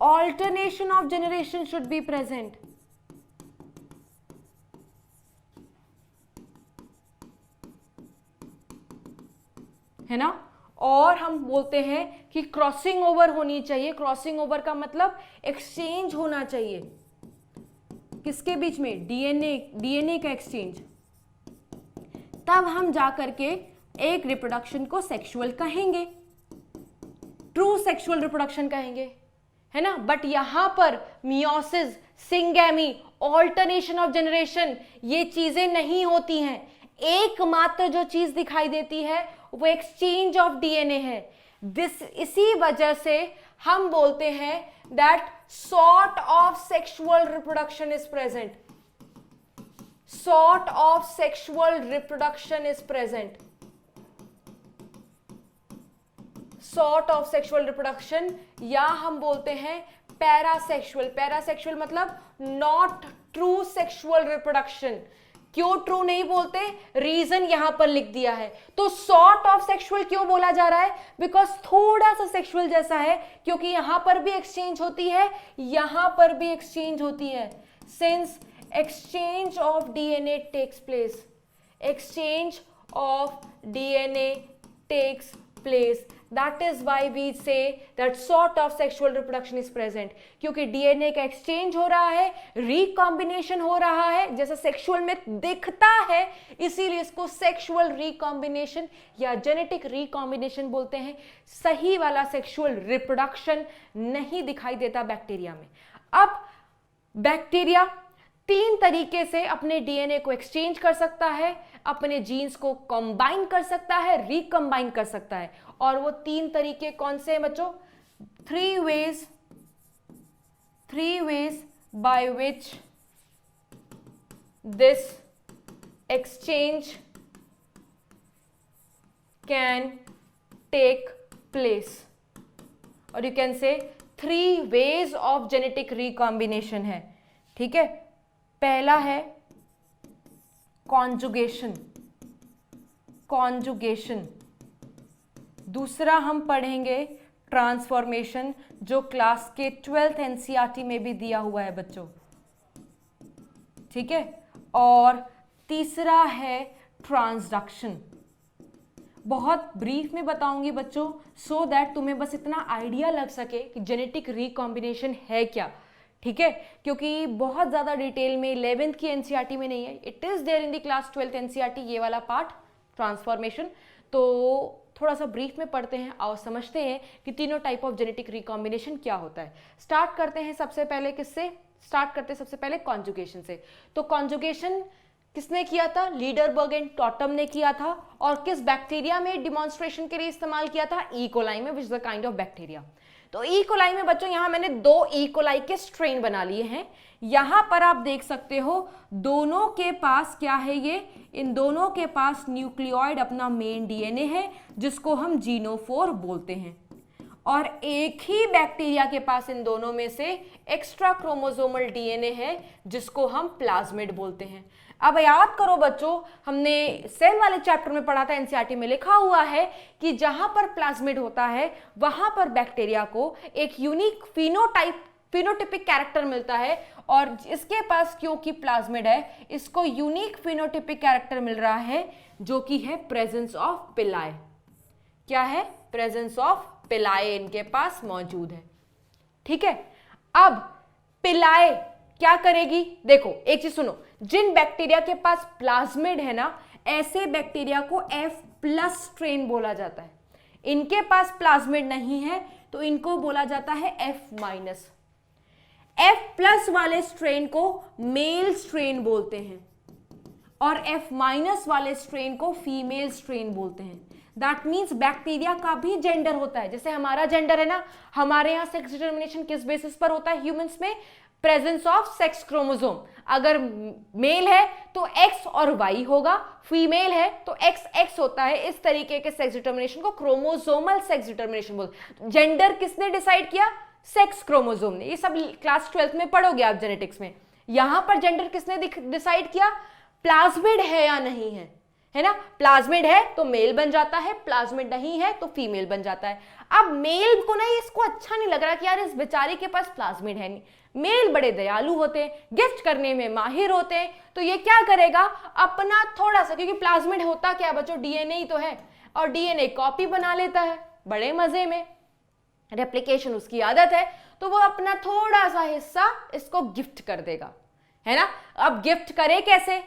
alternation of generation should be present, है ना। और हम बोलते हैं कि क्रॉसिंग ओवर होनी चाहिए। क्रॉसिंग ओवर का मतलब एक्सचेंज होना चाहिए, किसके बीच में? डीएनए का एक्सचेंज। तब हम जा करके एक रिप्रोडक्शन को सेक्सुअल कहेंगे, ट्रू सेक्सुअल रिप्रोडक्शन कहेंगे, है ना, बट यहां पर meiosis, syngamy, alternation of generation, ये चीजें नहीं होती हैं। एकमात्र जो चीज दिखाई देती है वो एक्सचेंज ऑफ डीएनए है। इसी वजह से हम बोलते हैं that sort of sexual reproduction is present. Sort of sexual reproduction is present. Sort of sexual reproduction, या हम बोलते हैं पैरासेक्सुअल। पैरासेक्सुअल मतलब नॉट ट्रू सेक्सुअल रिप्रोडक्शन। क्यों ट्रू नहीं बोलते, रीजन यहां पर लिख दिया है। तो सॉर्ट ऑफ सेक्सुअल क्यों बोला जा रहा है, बिकॉज थोड़ा सा सेक्सुअल जैसा है, क्योंकि यहां पर भी एक्सचेंज होती है, यहां पर भी एक्सचेंज होती है। Since exchange of DNA takes place, exchange of DNA takes place, that is why we say that sort of sexual reproduction is present, क्योंकि डीएनए का एक्सचेंज हो रहा है, रिकॉम्बिनेशन हो रहा है, जैसा सेक्सुअल में दिखता है, इसीलिए इसको सेक्सुअल रिकॉम्बिनेशन या जेनेटिक रिकॉम्बिनेशन बोलते हैं। सही वाला सेक्सुअल रिप्रोडक्शन नहीं दिखाई देता बैक्टीरिया में। अब बैक्टीरिया 3 तरीके से अपने डीएनए को एक्सचेंज कर सकता है, अपने जीन्स को कंबाइन कर सकता है, रिकंबाइन कर सकता है। और वो 3 तरीके कौन से हैं बच्चों? 3 ways by which this exchange can take place, और you can say 3 ways of genetic recombination है। ठीक है, पहला है कॉन्जुगेशन, दूसरा हम पढ़ेंगे ट्रांसफॉर्मेशन, जो क्लास के 12th एनसीईआरटी में भी दिया हुआ है बच्चों। ठीक है, और तीसरा है ट्रांसडक्शन। बहुत ब्रीफ में बताऊंगी बच्चों, सो दैट तुम्हें बस इतना आइडिया लग सके कि जेनेटिक रिकॉम्बिनेशन है क्या। ठीक है, क्योंकि बहुत ज्यादा डिटेल में 11th की एनसीईआरटी में नहीं है, it is there in the class 12th NCERT, ये वाला पार्ट ट्रांसफॉर्मेशन। तो थोड़ा सा ब्रीफ में पढ़ते हैं और समझते हैं कि तीनों टाइप ऑफ जेनेटिक रिकॉम्बिनेशन क्या होता है। स्टार्ट करते हैं सबसे पहले किससे? स्टार्ट करते हैं सबसे पहले कॉन्जुगेशन से। तो कॉन्जुगेशन किसने किया था? लीडरबर्ग एंड टॉटम ने किया था। और किस बैक्टीरिया में डिमॉन्स्ट्रेशन के लिए इस्तेमाल किया था? ई कोलाई में, which is the kind of bacteria. तो ई कोलाई में बच्चों यहां मैंने 2 ई कोलाई के स्ट्रेन बना लिए हैं। यहां पर आप देख सकते हो दोनों के पास क्या है, ये इन दोनों के पास न्यूक्लियोइड अपना मेन डीएनए है, जिसको हम जीनोफोर बोलते हैं। और एक ही बैक्टीरिया के पास इन दोनों में से एक्स्ट्रा क्रोमोसोमल डीएनए है, जिसको हम प्लाज्मिड बोलते हैं। अब याद करो बच्चों, हमने सेल वाले चैप्टर में पढ़ा था, एनसीईआरटी में लिखा हुआ है कि जहां पर प्लाज्मिड होता है वहां पर बैक्टीरिया को एक यूनिक फिनोटिपिक कैरेक्टर मिलता है। और इसके पास क्योंकि प्लाज्मिड है, इसको यूनिक फिनोटिपिक कैरेक्टर मिल रहा है, जो कि है प्रेजेंस ऑफ पिलाए। क्या है? प्रेजेंस ऑफ पिलाए इनके पास मौजूद है। ठीक है, अब पिलाए क्या करेगी? देखो एक चीज सुनो, जिन बैक्टीरिया के पास प्लाज्मिड है ना, ऐसे बैक्टीरिया को F+ स्ट्रेन बोला जाता है। इनके पास प्लाज्मिड नहीं है तो इनको बोला जाता है F-। F+ वाले स्ट्रेन को मेल स्ट्रेन बोलते हैं और F- वाले स्ट्रेन को फीमेल स्ट्रेन बोलते हैं। दैट मीन्स बैक्टीरिया का भी जेंडर होता है। जैसे हमारा जेंडर है ना, हमारे यहां सेक्स डिटर्मिनेशन किस बेसिस पर होता है ह्यूमंस में? Presence of sex chromosome. अगर मेल है तो X और Y होगा, फीमेल है तो XX होता है। इस तरीके के सेक्स डिटर्मिनेशन को क्रोमोसोमल सेक्स डिटर्मिनेशन बोलते हैं। जेंडर किसने डिसाइड किया? सेक्स क्रोमोसोम ने। ये सब क्लास 12th में पढ़ोगे आप जेनेटिक्स में। यहां पर जेंडर किसने डिसाइड किया? प्लाज्मिड है या नहीं है, है ना? प्लाज्मिड है तो मेल बन जाता है, प्लाज्मिड नहीं है तो फीमेल बन जाता है। अब मेल को ना इसको अच्छा नहीं लग रहा कि यार इस बेचारे के पास प्लाज्मिड है नहीं। मेल बड़े दयालु होते हैं, गिफ्ट करने में माहिर होते हैं, तो ये क्या करेगा? अपना थोड़ा सा, क्योंकि प्लाज्मिड होता क्या बच्चों? डीएनए ही तो है, और डीएनए कॉपी बना लेता है बड़े मजे में, रेप्लिकेशन उसकी आदत है, तो वो अपना थोड़ा सा हिस्सा इसको गिफ्ट कर देगा, है ना? अब गिफ्ट करे कैसे?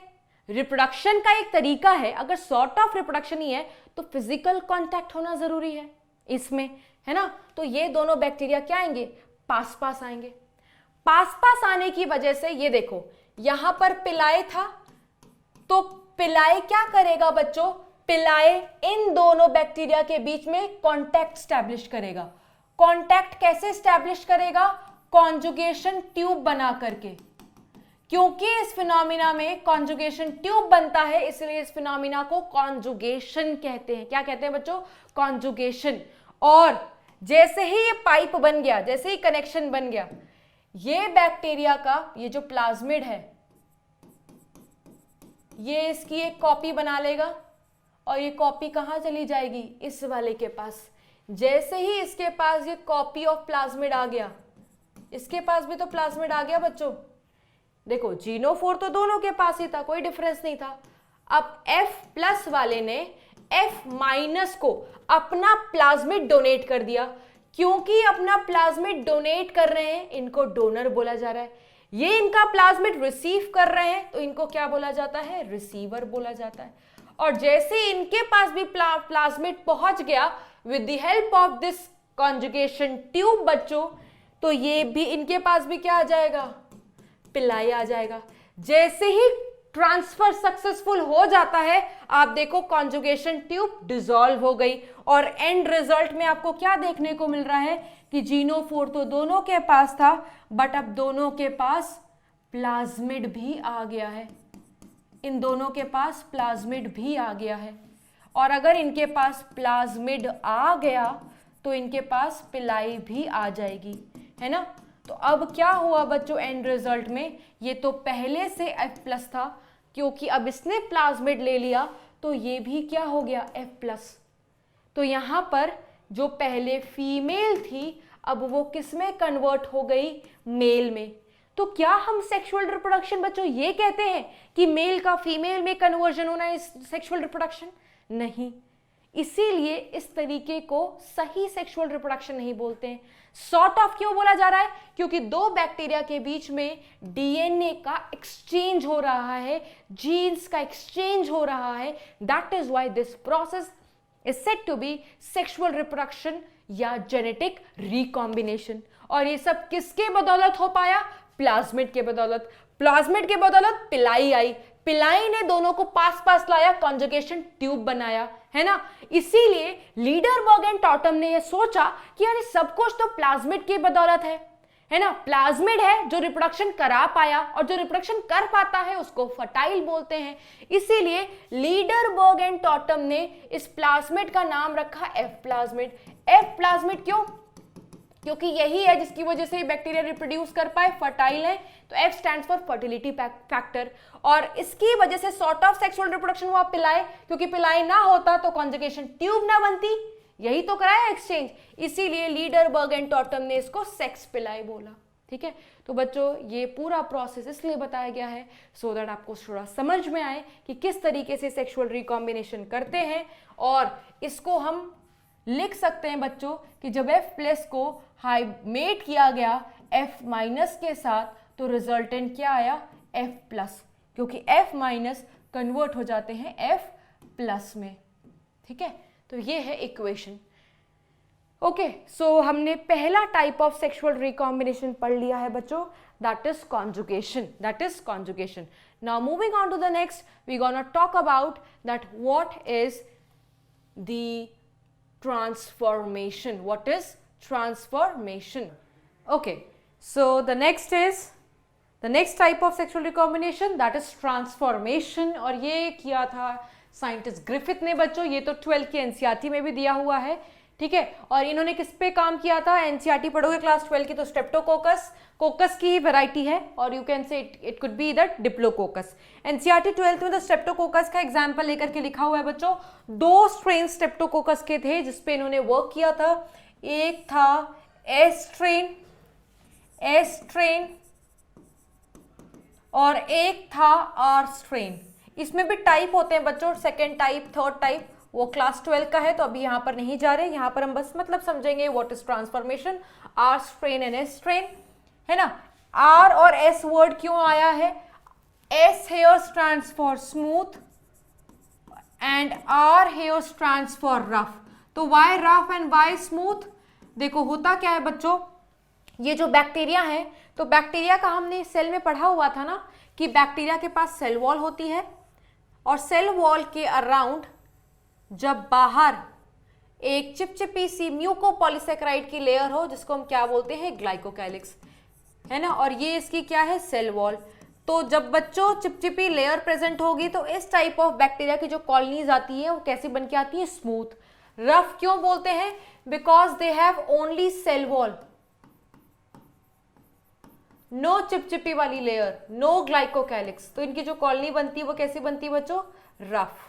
रिप्रोडक्शन का एक तरीका है। अगर सॉर्ट ऑफ रिप्रोडक्शन ही है तो फिजिकल कांटेक्ट होना जरूरी है इसमें, है ना? तो ये दोनों बैक्टीरिया क्या आएंगे? पास पास आएंगे। पास पास आने की वजह से ये देखो यहां पर पिलाए था, तो पिलाए क्या करेगा बच्चों, पिलाए इन दोनों बैक्टीरिया के बीच में कांटेक्ट स्टैब्लिश करेगा। कांटेक्ट कैसे स्टैब्लिश करेगा, कॉन्जुगेशन ट्यूब बना करके। क्योंकि इस फिनोमिना में कॉन्जुगेशन ट्यूब बनता है, इसलिए इस फिनोमिना को कॉन्जुगेशन कहते हैं। क्या कहते हैं बच्चों, कॉन्जुगेशन। और जैसे ही ये पाइप बन गया, जैसे ही कनेक्शन बन गया, ये बैक्टीरिया का ये जो प्लाज्मिड है ये इसकी एक कॉपी बना लेगा, और ये कॉपी कहां चली जाएगी, इस वाले के पास। जैसे ही इसके पास ये कॉपी ऑफ प्लाज्मिड आ गया, इसके पास भी तो प्लाज्मिड आ गया बच्चों। देखो जीनोफोर तो दोनों के पास ही था, कोई डिफरेंस नहीं था। अब F+ वाले ने F- को अपना प्लाज्मिड डोनेट कर दिया। क्योंकि अपना प्लाज्मिड डोनेट कर रहे हैं, इनको डोनर बोला जा रहा है। ये इनका प्लाज्मिड रिसीव कर रहे हैं, तो इनको क्या बोला जाता है, रिसीवर बोला जाता है। और जैसे इनके पास भी प्लाज्मिड पहुंच गया with the help of this conjugation tube बच्चों, तो ये भी इनके पास भी क्या आ जाएगा, पिलाई आ जाएगा। जैसे ही ट्रांसफर सक्सेसफुल हो जाता है, आप देखो कॉन्जुगेशन ट्यूब डिसॉल्व हो गई, और एंड रिजल्ट में आपको क्या देखने को मिल रहा है कि जीनोफोर तो दोनों के पास था, बट अब दोनों के पास प्लाज्मिड भी आ गया है। इन दोनों के पास प्लाज्मिड भी आ गया है, और अगर इनके पास प्लाज्मिड आ गया तो इनके पास पिलाई भी आ जाएगी, है ना। तो अब क्या हुआ बच्चों एंड रिजल्ट में, ये तो पहले से F+ था, क्योंकि अब इसने प्लाज्मिड ले लिया तो ये भी क्या हो गया, F+। तो यहां पर जो पहले फीमेल थी अब वो किस में कन्वर्ट हो गई, मेल में। तो क्या हम सेक्सुअल रिप्रोडक्शन बच्चों ये कहते हैं कि मेल का फीमेल में कन्वर्जन होना इज सेक्सुअल रिप्रोडक्शन? नहीं, इसीलिए इस तरीके को सही सेक्सुअल रिप्रोडक्शन नहीं बोलते हैं। सॉर्ट ऑफ क्यों बोला जा रहा है, क्योंकि दो बैक्टीरिया के बीच में डीएनए का एक्सचेंज हो रहा है, जीन्स का एक्सचेंज हो रहा है। That is why this process is said to be sexual reproduction या जेनेटिक रिकॉम्बिनेशन। और ये सब किसके बदौलत हो पाया, प्लाज्मिड के बदौलत। प्लाज्मिड के बदौलत पिलाई आई, पिलाई ने दोनों को पास पास लाया, कॉन्जुगेशन ट्यूब बनाया, है ना। इसीलिए लीडरबर्ग एंड टॉटम ने यह सोचा कि यार सब कुछ तो प्लाज्मिड की बदौलत है ना। प्लाज्मिड है जो रिप्रोडक्शन करा पाया, और जो रिप्रोडक्शन कर पाता है उसको फर्टाइल बोलते हैं। इसीलिए लीडरबर्ग एंड टॉटम ने इस प्लाज्मिड का नाम रखा F प्लाज्मिड। F प्लाज्मिड क्यों, क्योंकि यही है जिसकी वजह से बैक्टीरिया रिप्रोड्यूस कर पाए, फर्टाइल है। तो F stands for fertility factor, और इसकी वजह से सॉर्ट ऑफ सेक्सुअल रिप्रोडक्शन हुआ पिलाई, क्योंकि पिलाई ना होता तो कॉन्जुगेशन ट्यूब ना बनती, यही तो कराया एक्सचेंज। इसीलिए लीडरबर्ग एंड टॉटम ने इसको सेक्स पिलाई बोला, ठीक है। तो बच्चों ये पूरा प्रोसेस इसलिए बताया गया है सो दैट आपको थोड़ा समझ में आए कि किस तरीके से सेक्सुअल रिकॉम्बिनेशन करते हैं। और इसको हम लिख सकते हैं बच्चों कि जब F+ को हाइमेट किया गया F- के साथ, तो रिजल्टेंट क्या आया, F+, क्योंकि F- कन्वर्ट हो जाते हैं F+ में, ठीक है। तो ये है इक्वेशन। ओके, सो हमने पहला टाइप ऑफ सेक्सुअल रिकॉम्बिनेशन पढ़ लिया है बच्चों, that is conjugation. Now moving on to the next, we gonna talk about that what is the transformation. What is transformation? Okay, so the next type of sexual recombination, that is transformation. और ये किया था scientist Griffith ने बच्चों, ये तो 12th के NCERT में भी दिया हुआ है, ठीक है। और इन्होंने किस पे काम किया था, एनसीईआरटी पढ़ोगे क्लास 12 की तो स्ट्रेप्टोकोकस, कोकस की ही वेराइटी है, और you can say it could be that diplococcus. NCERT 12th में तो स्ट्रेप्टोकोकस का एग्जांपल लेकर के लिखा हुआ है बच्चों। 2 स्ट्रेन स्ट्रेप्टोकोकस के थे जिसपे इन्होंने वर्क किया था। एक था एस स्ट्रेन और एक था आर स्ट्रेन। इसमें भी टाइप होते हैं बच्चों, सेकेंड टाइप, थर्ड टाइप, वो क्लास 12 का है तो अभी यहां पर नहीं जा रहे, यहां पर हम बस मतलब समझेंगे what is transformation, R strain and S strain, है ना। आर और एस वर्ड क्यों आया है, S here stands for smooth and R here stands for rough. तो why rough and why smooth, देखो होता क्या है बच्चों, ये जो बैक्टीरिया है, तो बैक्टीरिया का हमने सेल में पढ़ा हुआ था ना कि बैक्टीरिया के पास सेल वॉल होती है और सेल वॉल के अराउंड जब बाहर एक चिपचिपी सी म्यूकोपॉलीसेकेराइड की लेयर हो जिसको हम क्या बोलते हैं, ग्लाइकोकैलिक्स, है ना, और ये इसकी क्या है, सेल वॉल। तो जब बच्चों चिपचिपी लेयर प्रेजेंट होगी तो इस टाइप ऑफ बैक्टीरिया की जो कॉलोनीज आती है वो कैसी बन के आती है, स्मूथ। रफ क्यों बोलते हैं, because they have only cell wall, no चिपचिपी वाली लेयर, नो ग्लाइकोकैलिक्स। तो इनकी जो कॉलोनी बनती है वो कैसी बनती है बच्चों, रफ।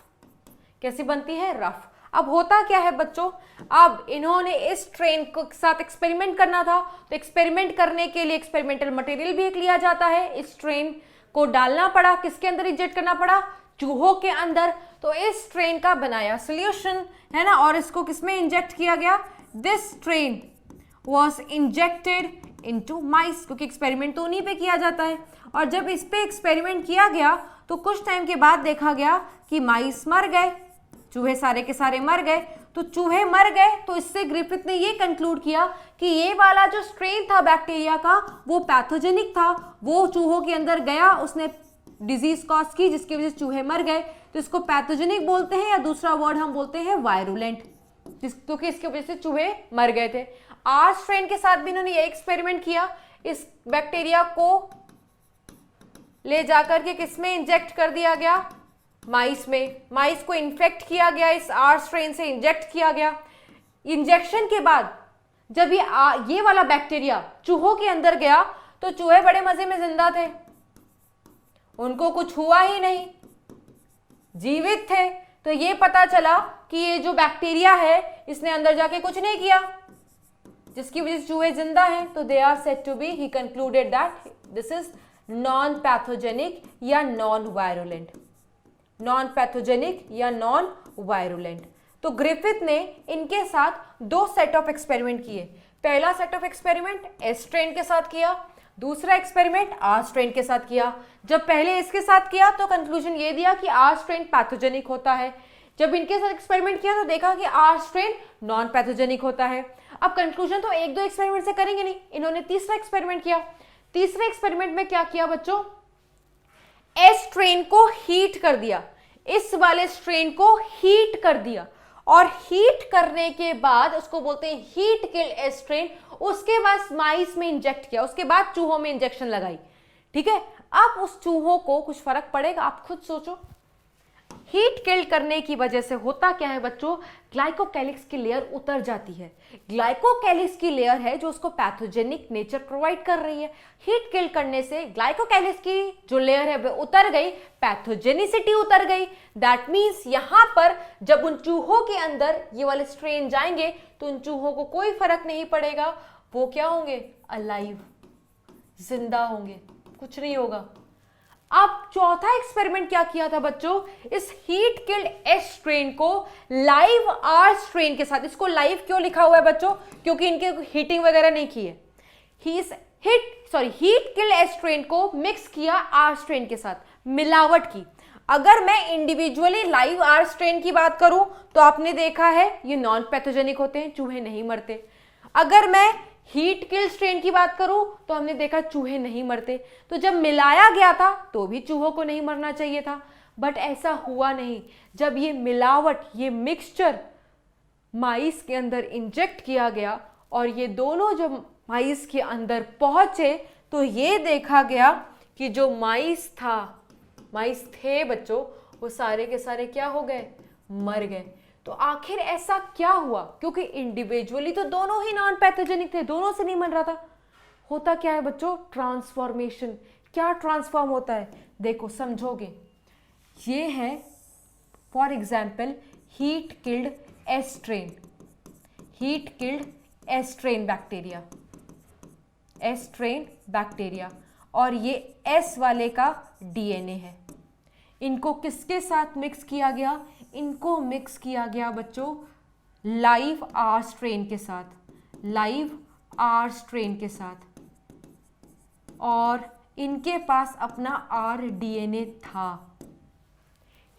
कैसी बनती है, रफ। अब होता क्या है बच्चों, अब इन्होंने इस स्ट्रेन के साथ एक्सपेरिमेंट करना था, तो एक्सपेरिमेंट करने के लिए एक्सपेरिमेंटल मटेरियल भी एक लिया जाता है। इस स्ट्रेन को डालना पड़ा, किसके अंदर इंजेक्ट करना पड़ा, चूहों के अंदर। तो इस स्ट्रेन का बनाया सोल्यूशन, है ना, और इसको किसमें इंजेक्ट किया गया, this strain was injected into mice, क्योंकि एक्सपेरिमेंट तो उन्हीं पे किया जाता है। और जब इस पे एक्सपेरिमेंट किया गया तो कुछ टाइम के बाद देखा गया कि माइस मर गए, चूहे सारे के सारे मर गए। तो चूहे मर गए तो इससे ग्रिफिथ ने ये कंक्लूड किया कि ये वाला जो स्ट्रेन था बैक्टीरिया का वो पैथोजेनिक था, वो चूहों के अंदर गया, उसने डिजीज कॉज की जिसकी वजह से चूहे मर गए। तो इसको पैथोजेनिक बोलते हैं, या दूसरा वर्ड हम बोलते हैं वायरुलेंट, क्योंकि इसकी वजह से चूहे मर गए थे। आर स्ट्रेन के साथ भी इन्होंने ये एक्सपेरिमेंट किया, इस बैक्टीरिया को ले जाकर के किसमें इंजेक्ट कर दिया गया, माइस में। माइस को इन्फेक्ट किया गया, इस आर स्ट्रेन से इंजेक्ट किया गया। इंजेक्शन के बाद जब ये वाला बैक्टीरिया चूहों के अंदर गया तो चूहे बड़े मजे में जिंदा थे, उनको कुछ हुआ ही नहीं, जीवित थे। तो ये पता चला कि ये जो बैक्टीरिया है इसने अंदर जाके कुछ नहीं किया, जिसकी वजह से चूहे जिंदा हैं। तो they are said to be, he concluded that this is non pathogenic या नॉन वायरुलेंट, नॉन पैथोजेनिक या नॉन वायरुलेंट। तो ग्रिफिथ ने इनके साथ दो सेट ऑफ एक्सपेरिमेंट किए। पहला set of experiment S strain के साथ किया, दूसरा एक्सपेरिमेंट आर स्ट्रेन के साथ किया। जब पहले इसके साथ किया तो कंक्लूजन ये दिया कि आर स्ट्रेन पैथोजेनिक होता है। जब इनके साथ एक्सपेरिमेंट किया तो देखा कि आर स्ट्रेन नॉन पैथोजेनिक होता है। अब कंक्लूजन तो एक दो एक्सपेरिमेंट से करेंगे नहीं, इन्होंने तीसरा एक्सपेरिमेंट किया। तीसरे एक्सपेरिमेंट में क्या किया बच्चों, एस स्ट्रेन को हीट कर दिया, इस वाले स्ट्रेन को हीट कर दिया, और हीट करने के बाद उसको बोलते हैं हीट किल एस स्ट्रेन। उसके बाद माइस में इंजेक्ट किया, उसके बाद चूहों में इंजेक्शन लगाई, ठीक है। अब उस चूहों को कुछ फर्क पड़ेगा, आप खुद सोचो। हीट किल करने की वजह से होता क्या है बच्चों, ग्लाइकोकैलिक्स की लेयर उतर जाती है। ग्लाइकोकैलिक्स की लेयर है जो उसको पैथोजेनिक नेचर प्रोवाइड कर रही है। हीट किल करने से ग्लाइकोकैलिक्स की जो लेयर है वो उतर गई, पैथोजेनिसिटी उतर गई। दैट मीन्स यहां पर जब उन चूहों के अंदर ये वाले स्ट्रेन जाएंगे तो उन चूहों को कोई फर्क नहीं पड़ेगा, वो क्या होंगे, अलाइव, जिंदा होंगे, कुछ नहीं होगा। अब चौथा एक्सपेरिमेंट क्या किया था बच्चों, इस हीट किल्ड एस स्ट्रेन को लाइव आर स्ट्रेन के साथ, इसको लाइव क्यों लिखा हुआ है बच्चों, क्योंकि इनके हीटिंग वगैरह नहीं की है। हीट किल्ड एस स्ट्रेन को मिक्स किया आर स्ट्रेन के साथ, मिलावट की। अगर मैं इंडिविजुअली लाइव आर स्ट्रेन की बात करूं तो आपने देखा है ये नॉन पैथोजेनिक होते हैं, चूहे नहीं मरते। अगर मैं हीट किल स्ट्रेन की बात करूं तो हमने देखा चूहे नहीं मरते। तो जब मिलाया गया था तो भी चूहों को नहीं मरना चाहिए था, बट ऐसा हुआ नहीं। जब ये मिलावट, ये मिक्सचर माइस के अंदर इंजेक्ट किया गया और ये दोनों जो माइस के अंदर पहुंचे तो ये देखा गया कि जो माइस थे बच्चों, वो सारे के सारे क्या हो गए, मर गए। तो आखिर ऐसा क्या हुआ, क्योंकि इंडिविजुअली तो दोनों ही नॉन पैथोजेनिक थे, दोनों से नहीं मर रहा था। होता क्या है बच्चों, ट्रांसफॉर्मेशन। क्या ट्रांसफॉर्म होता है, देखो समझोगे। ये है for example heat killed S strain, heat killed S strain bacteria, S strain bacteria, और ये एस वाले का डीएनए है। इनको किसके साथ मिक्स किया गया, इनको मिक्स किया गया बच्चों लाइव आर स्ट्रेन के साथ, लाइव आर स्ट्रेन के साथ, और इनके पास अपना आर डीएनए था।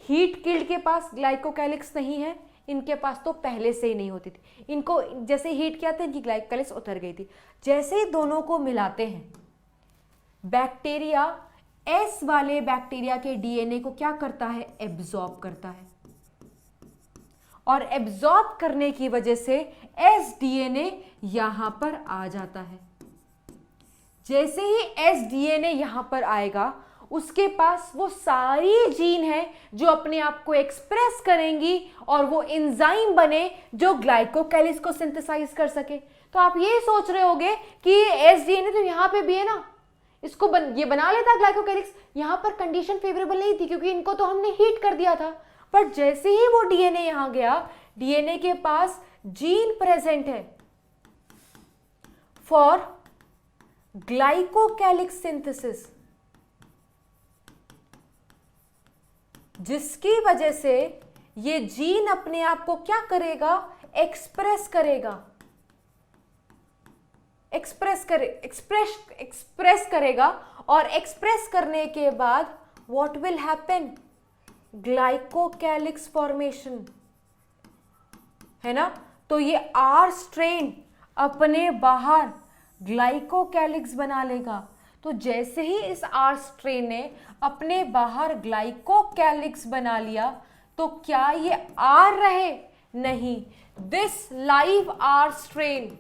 हीट किल्ड के पास ग्लाइकोकैलिक्स नहीं है, इनके पास तो पहले से ही नहीं होती थी। इनको जैसे हीट किया था, इनकी ग्लाइकोकाइलिक्स उतर गई थी। जैसे ही दोनों को मिलाते हैं, बैक्टीरिया एस वाले बैक्टीरिया के डीएनए को क्या करता है, एब्जॉर्ब करता है, और एब्जॉर्ब करने की वजह से एस डीएनए यहां पर आ जाता है। जैसे ही एस डीएनए यहां पर आएगा, उसके पास वो सारी जीन है जो अपने आप को एक्सप्रेस करेंगी और वो एंजाइम बने जो ग्लाइकोकाइलिक्स को सिंथेसाइज कर सके। तो आप ये सोच रहे होगे कि एस डीएनए तो यहां पे भी है ना, इसको ये बना लेता ग्लाइकोकाइलिक्स। यहां पर कंडीशन फेवरेबल नहीं थी क्योंकि इनको तो हमने हीट कर दिया था। पर जैसे ही वो डीएनए यहां गया, डीएनए के पास जीन प्रेजेंट है फॉर ग्लाइकोकाइलिक्स सिंथेसिस, जिसकी वजह से ये जीन अपने आप को क्या करेगा, एक्सप्रेस करेगा, एक्सप्रेस करेगा। और एक्सप्रेस करने के बाद व्हाट विल हैपन, ग्लाइकोकाइलिक्स फॉर्मेशन, है ना। तो ये आर स्ट्रेन अपने बाहर ग्लाइकोकाइलिक्स बना लेगा। तो जैसे ही इस आर स्ट्रेन ने अपने बाहर ग्लाइकोकाइलिक्स बना लिया, तो क्या ये आर रहे, नहीं, this live R strain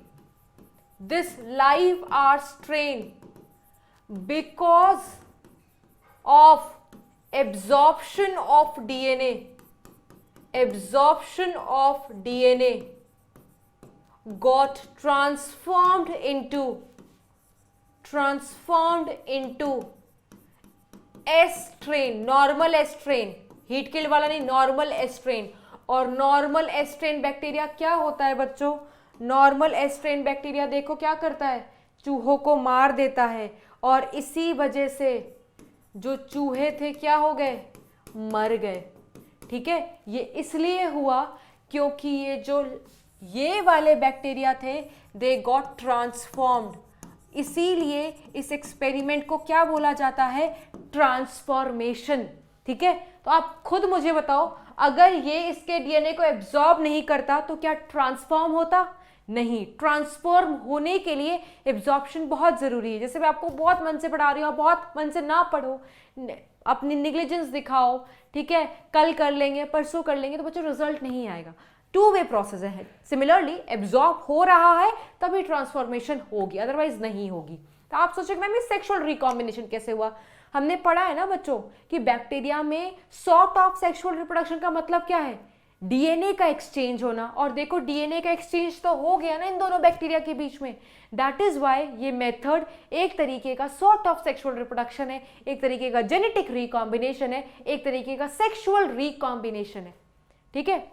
because of absorption of DNA got transformed into S strain, normal S strain, heat killed वाला नहीं, नॉर्मल एस स्ट्रेन। और नॉर्मल एस स्ट्रेन बैक्टीरिया क्या होता है बच्चों, नॉर्मल एस स्ट्रेन बैक्टीरिया देखो क्या करता है, चूहों को मार देता है। और इसी वजह से जो चूहे थे क्या हो गए, मर गए। ठीक है, ये इसलिए हुआ क्योंकि ये वाले बैक्टीरिया थे, दे गॉट ट्रांसफॉर्म्ड। इसीलिए इस एक्सपेरिमेंट को क्या बोला जाता है, ट्रांसफॉर्मेशन। ठीक है, तो आप खुद मुझे बताओ, अगर ये इसके डीएनए को एब्जॉर्ब नहीं करता तो क्या ट्रांसफॉर्म होता, नहीं। ट्रांसफॉर्म होने के लिए एब्जॉर्प्शन बहुत जरूरी है। जैसे मैं आपको बहुत मन से पढ़ा रही हूँ, बहुत मन से ना पढ़ो, अपनी निग्लिजेंस दिखाओ, ठीक है, कल कर लेंगे, परसों कर लेंगे, तो बच्चों रिजल्ट नहीं आएगा। टू वे प्रोसेस है। सिमिलरली एब्जॉर्ब हो रहा है तभी ट्रांसफॉर्मेशन होगी, अदरवाइज नहीं होगी। तो आप सोचोगे मैम ये सेक्सुअल रिकॉम्बिनेशन कैसे हुआ, हमने पढ़ा है ना बच्चों कि बैक्टीरिया में सॉर्ट ऑफ सेक्सुअल रिप्रोडक्शन का मतलब क्या है, डीएनए का एक्सचेंज होना। और देखो डीएनए का एक्सचेंज तो हो गया ना इन दोनों बैक्टीरिया के बीच में। दैट इज वाई ये मेथड एक तरीके का सॉर्ट ऑफ सेक्सुअल रिप्रोडक्शन है, एक तरीके का जेनेटिक रिकॉम्बिनेशन है, एक तरीके का सेक्सुअल रिकॉम्बिनेशन है। ठीक है,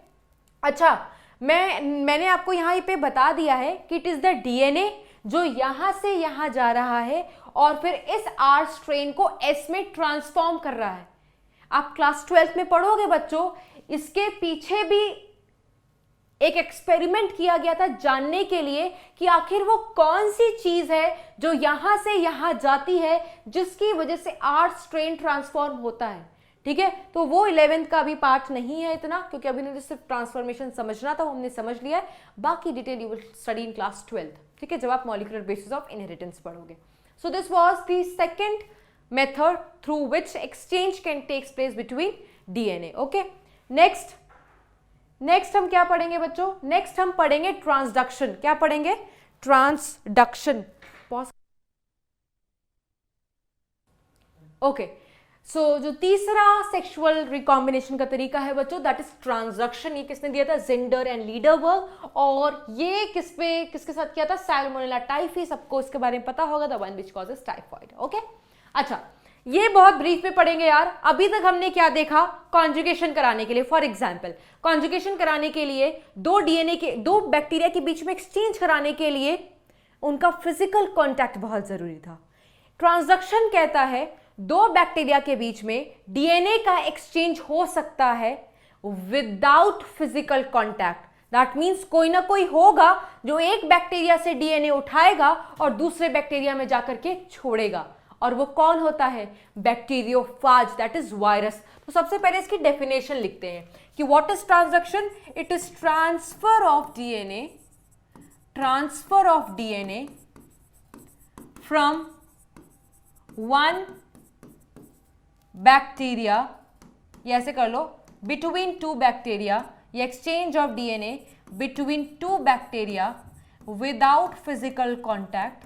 अच्छा मैंने आपको यहाँ पे बता दिया है कि इट इज द डीएनए जो यहां से यहां जा रहा है और फिर इस आर स्ट्रेन को एस में ट्रांसफॉर्म कर रहा है। आप क्लास 12th में पढ़ोगे बच्चों, इसके पीछे भी एक एक्सपेरिमेंट किया गया था जानने के लिए कि आखिर वो कौन सी चीज है जो यहां से यहां जाती है जिसकी वजह से आर स्ट्रेन ट्रांसफॉर्म होता है। ठीक है, तो वो 11th का अभी पार्ट नहीं है इतना, क्योंकि अभी मुझे सिर्फ ट्रांसफॉर्मेशन समझना था, वो हमने समझ लिया है। बाकी detail you will study in class 12th, ठीक है, जब आप मॉलिक्यूलर बेसिस ऑफ इनहेरिटेंस पढ़ोगे। So this was the second method through which exchange can takes place between DNA. Okay, next हम क्या पढ़ेंगे बच्चों, नेक्स्ट हम पढ़ेंगे ट्रांसडक्शन। क्या पढ़ेंगे, ट्रांसडक्शन। ओके, सो जो तीसरा सेक्सुअल रिकॉम्बिनेशन का तरीका है बच्चों, दैट इज ट्रांसडक्शन। ये किसने दिया था, जेंडर एंड लीडरबर्ग। और ये किसके साथ किया था, सैल्मोनेला टाइफी। सबको इसके बारे में पता होगा, the one which causes typhoid. Okay, अच्छा ये बहुत ब्रीफ में पढ़ेंगे यार। अभी तक हमने क्या देखा, कॉन्जुगेशन कराने के लिए, फॉर एग्जाम्पल कॉन्जुगेशन कराने के लिए दो बैक्टीरिया के बीच में एक्सचेंज कराने के लिए उनका फिजिकल कॉन्टैक्ट बहुत जरूरी था। ट्रांसडक्शन कहता है दो बैक्टीरिया के बीच में डीएनए का एक्सचेंज हो सकता है without physical contact. That means कोई ना कोई होगा जो एक बैक्टीरिया से डीएनए उठाएगा और दूसरे बैक्टीरिया में जाकर के छोड़ेगा, और वो कौन होता है, बैक्टीरियोफाज, दैट इज वायरस। तो सबसे पहले इसकी डेफिनेशन लिखते हैं कि what is transduction, it is transfer of DNA from one bacteria, या ऐसे कर लो बिटवीन टू बैक्टीरिया, या exchange of DNA between two bacteria without physical contact,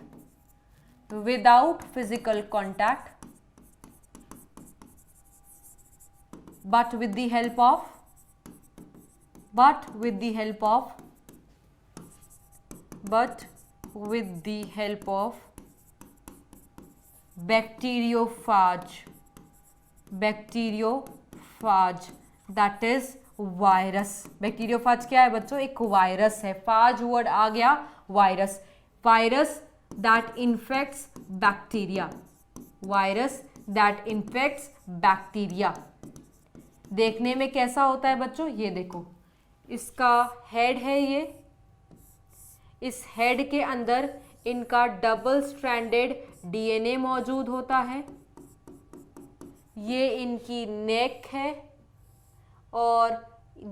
but with the help of bacteriophage, that is virus. Bacteriophage क्या है बच्चों, एक virus है, फाज word आ गया virus, virus that infects bacteria, देखने में कैसा होता है बच्चों, ये देखो इसका हेड है, ये इस हेड के अंदर इनका डबल स्ट्रैंडेड डीएनए मौजूद होता है, ये इनकी नेक है और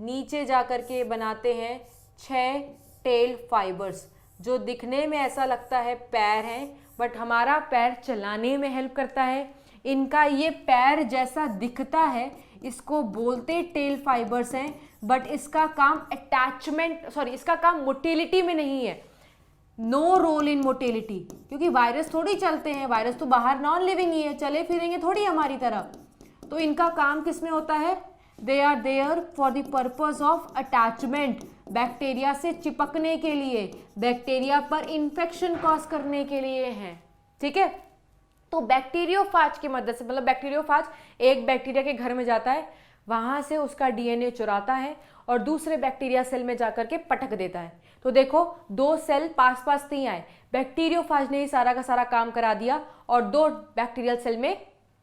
नीचे जाकर के बनाते हैं 6 टेल फाइबर्स, जो दिखने में ऐसा लगता है पैर हैं, बट हमारा पैर चलाने में हेल्प करता है। इनका ये पैर जैसा दिखता है, इसको बोलते टेल फाइबर्स हैं, बट इसका काम इसका काम मोटिलिटी में नहीं है, नो रोल इन मोटिलिटी, क्योंकि वायरस थोड़ी चलते हैं, वायरस तो बाहर नॉन लिविंग ही है, चले फिरेंगे थोड़ी हमारी तरह। तो इनका काम किस में होता है, they are there for the purpose of attachment, bacteria से चिपकने के लिए, बैक्टीरिया पर इंफेक्शन कॉज करने के लिए हैं, ठीक है। तो बैक्टीरियोफाज की मदद से, मतलब बैक्टीरियोफाज एक बैक्टीरिया के घर में जाता है, वहां से उसका डीएनए चुराता है और दूसरे बैक्टीरिया सेल में जाकर के पटक देता है। तो देखो 2 सेल पास पास नहीं आए, बैक्टीरियोफाज ने ही सारा का सारा काम करा दिया और 2 बैक्टीरियल सेल में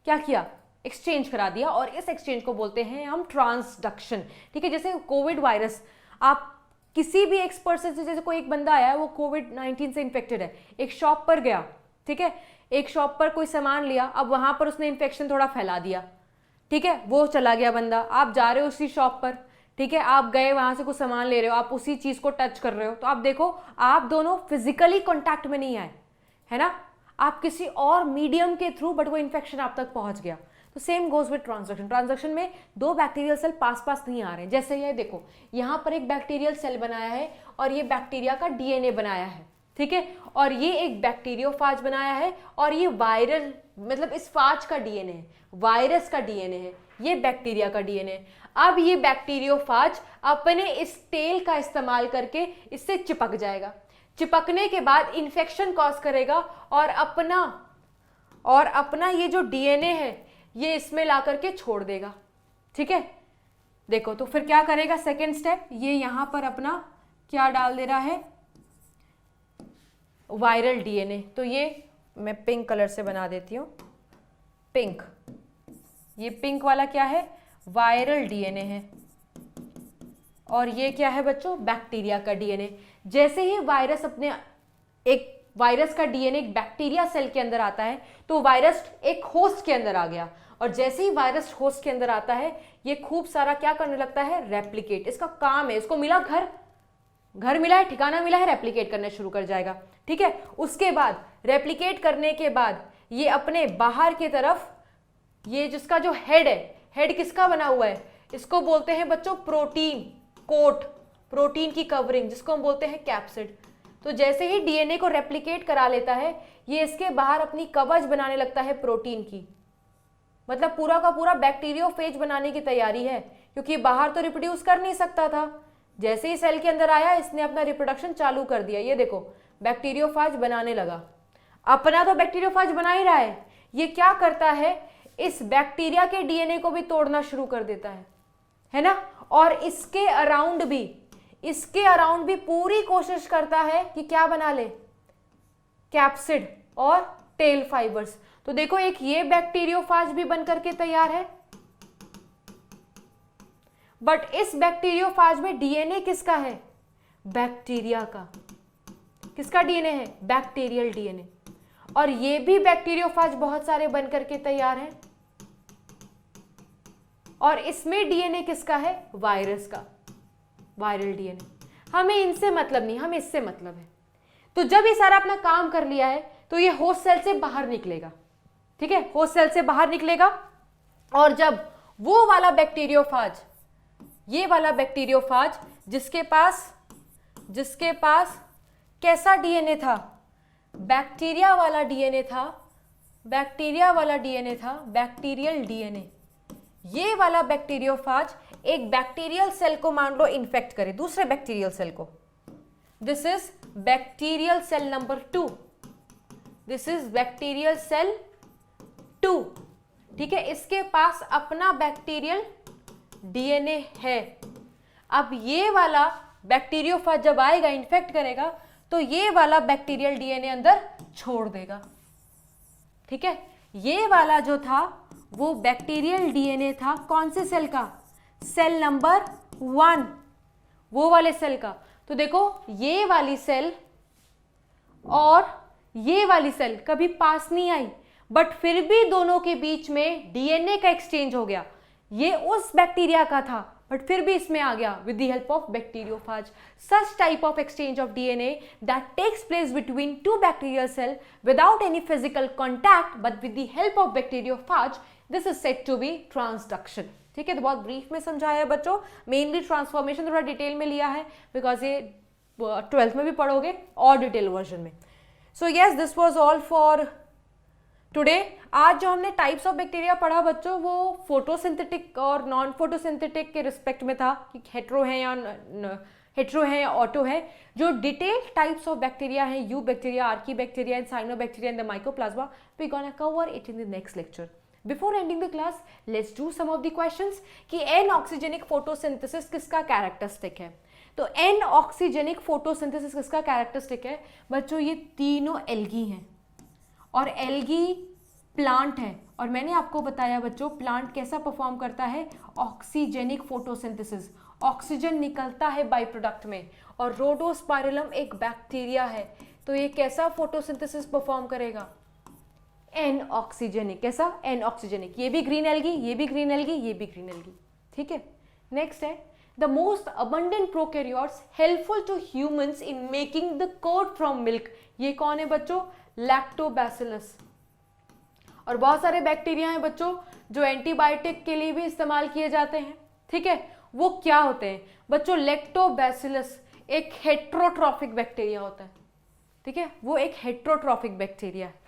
क्या किया, एक्सचेंज करा दिया, और इस एक्सचेंज को बोलते हैं हम ट्रांसडक्शन, ठीक है। जैसे कोविड वायरस, आप किसी भी एक्सपर्ट से, जैसे कोई एक बंदा आया है वो कोविड-19 से इन्फेक्टेड है, एक शॉप पर गया, ठीक है, एक शॉप पर कोई सामान लिया, अब वहां पर उसने इन्फेक्शन थोड़ा फैला दिया, ठीक है, वो चला गया बंदा, आप जा रहे हो उसी शॉप पर, ठीक है, आप गए वहां से कुछ सामान ले रहे हो, आप उसी चीज को टच कर रहे हो, तो आप देखो आप दोनों फिजिकली कॉन्टैक्ट में नहीं आए, है ना, आप किसी और मीडियम के थ्रू, बट वो इन्फेक्शन आप तक पहुंच गया। तो same goes with transduction, transduction में 2 बैक्टीरियल सेल पास पास नहीं आ रहे हैं। जैसे ये देखो, यहाँ पर एक बैक्टीरियल सेल बनाया है और ये बैक्टीरिया का डीएनए बनाया है, ठीक है, और ये एक बैक्टीरियोफाज बनाया है और ये वायरल, मतलब इस फाज का डीएनए है, वायरस का डीएनए है, ये बैक्टीरिया का डीएनए है। अब ये बैक्टीरियोफाज अपने इस टेल का इस्तेमाल करके इससे चिपक जाएगा, चिपकने के बाद इन्फेक्शन कॉज करेगा और अपना ये जो डीएनए है ये इसमें ला करके छोड़ देगा, ठीक है। देखो तो फिर क्या करेगा, सेकेंड स्टेप, ये यहां पर अपना क्या डाल दे रहा है, वायरल डीएनए। तो ये मैं पिंक कलर से बना देती हूं, पिंक, ये पिंक वाला क्या है, वायरल डीएनए है, और ये क्या है बच्चों, बैक्टीरिया का डीएनए। जैसे ही वायरस एक वायरस का डीएनए एक बैक्टीरिया सेल के अंदर आता है, तो वायरस एक होस्ट के अंदर आ गया, और जैसे ही वायरस होस्ट के अंदर आता है, ये खूब सारा क्या करने लगता है, रेप्लिकेट, इसका काम है, इसको मिला घर मिला है, ठिकाना मिला है, रेप्लिकेट करना शुरू कर जाएगा, ठीक है। उसके बाद रेप्लिकेट करने के बाद ये अपने बाहर की तरफ, ये जिसका जो हेड है, हेड किसका बना हुआ है, इसको बोलते हैं बच्चों प्रोटीन कोट, प्रोटीन की कवरिंग, जिसको हम बोलते हैं कैप्सिड। तो जैसे ही डीएनए को रेप्लिकेट करा लेता है, ये इसके बाहर अपनी कवच बनाने लगता है प्रोटीन की, मतलब पूरा का पूरा बैक्टीरियोफेज बनाने की तैयारी है, क्योंकि बाहर तो रिप्रोड्यूस कर नहीं सकता था। जैसे ही सेल के अंदर आया, इसने अपना रिप्रोडक्शन चालू कर दिया। ये देखो बैक्टीरियोफाज बनाने लगा, अपना तो बैक्टीरियोफाज बना ही रहा है, ये क्या करता है, इस बैक्टीरिया के डीएनए को भी तोड़ना शुरू कर देता है ना, और इसके अराउंड भी पूरी कोशिश करता है कि क्या बना ले, कैप्सिड और टेल फाइबर्स। तो देखो एक ये बैक्टीरियोफाज भी बनकर के तैयार है, बट इस बैक्टीरियोफाज में डीएनए किसका है, बैक्टीरिया का। किसका डीएनए है, बैक्टीरियल डीएनए। और ये भी बैक्टीरियोफाज बहुत सारे बनकर के तैयार हैं, और इसमें डीएनए किसका है? वायरस का, वायरल डीएनए। हमें इनसे मतलब नहीं, हमें इससे मतलब है। तो जब ये सारा अपना काम कर लिया है तो ये होस्ट सेल से बाहर निकलेगा, ठीक है, होस्ट सेल से बाहर निकलेगा। और जब वो वाला बैक्टीरियोफाज, ये वाला बैक्टीरियोफाज जिसके पास कैसा डीएनए था? बैक्टीरिया वाला डीएनए था, बैक्टीरियल डीएनए। ये वाला बैक्टीरियोफाज एक बैक्टीरियल सेल को मान लो इन्फेक्ट करे, दूसरे बैक्टीरियल सेल को। This is bacterial cell number 2, this is bacterial cell 2, ठीक है। इसके पास अपना बैक्टीरियल डीएनए है। अब ये वाला बैक्टीरियोफाज जब आएगा, इन्फेक्ट करेगा, तो ये वाला बैक्टीरियल डीएनए अंदर छोड़ देगा, ठीक है। ये वाला जो था वो बैक्टीरियल डीएनए था, कौन से सेल का? सेल नंबर 1, वो वाले सेल का। तो देखो ये वाली सेल और ये वाली सेल कभी पास नहीं आई, बट फिर भी दोनों के बीच में डीएनए का एक्सचेंज हो गया। ये उस बैक्टीरिया का था बट फिर भी इसमें आ गया with the help of bacteriophage. Such type of exchange of DNA that takes place between two bacterial cell without any physical contact but with the help of bacteriophage, this is said to be transduction. ठीक है, तो बहुत brief में समझाया है बच्चों। Mainly transformation थोड़ा detail में लिया है बिकॉज ये 12th में भी पढ़ोगे और डिटेल वर्जन में। So yes, this was all for today. आज जो हमने टाइप्स ऑफ बैक्टीरिया पढ़ा बच्चों, वो फोटोसिंथेटिक और नॉन फोटोसिंथेटिक के रिस्पेक्ट में था कि हेट्रो है या ऑटो है। जो डिटेल्ड टाइप्स ऑफ बैक्टीरिया हैं, eubacteria, archaebacteria and cyanobacteria and the mycoplasma, we gonna cover it in the next lecture. Before ending the class, let's do some of the questions कि N-ऑक्सीजेनिक photosynthesis किसका characteristic है। तो N-ऑक्सीजेनिक photosynthesis किसका characteristic है बच्चों? ये तीनों algae हैं और एल्गी प्लांट है। और मैंने आपको बताया बच्चों प्लांट कैसा परफॉर्म करता है? Oxygenic photosynthesis. ऑक्सीजन निकलता है बाई प्रोडक्ट में। और रोडोस्पाइरलम एक बैक्टीरिया है, तो ये कैसा फोटोसिंथेसिस परफॉर्म करेगा? Anoxygenic. कैसा? Anoxygenic. ये भी ग्रीन एल्गी, ये भी ग्रीन एल्गी, ये भी ग्रीन एल्गी, ठीक है। नेक्स्ट है the most abundant prokaryotes helpful to humans in making the curd from milk. ये कौन है बच्चों? लैक्टोबैसिलस। और बहुत सारे बैक्टीरिया हैं बच्चों जो एंटीबायोटिक के लिए भी इस्तेमाल किए जाते हैं, ठीक है। वो क्या होते हैं बच्चों? लैक्टोबैसिलस एक हेट्रोट्रॉफिक बैक्टीरिया होता है, ठीक है, वो एक हेट्रोट्रॉफिक बैक्टीरिया है।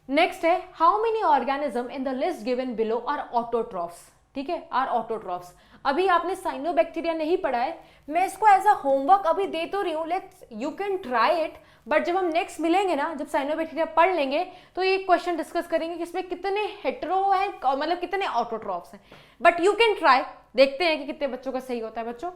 नेक्स्ट है how many organism in the list given below are autotrophs, ठीक है, आर ऑटोट्रॉफ्स। अभी आपने साइनोबैक्टीरिया नहीं पढ़ा है, मैं इसको एज अ होमवर्क अभी दे तो रही हूँ, let's you can try it, but जब हम नेक्स्ट मिलेंगे ना, जब साइनोबैक्टीरिया पढ़ लेंगे तो ये क्वेश्चन डिस्कस करेंगे कि इसमें कितने हेटेरो हैं, मतलब कितने ऑटोट्रॉफ्स हैं। बट यू कैन ट्राई, देखते हैं कि कितने बच्चों का सही होता है बच्चों।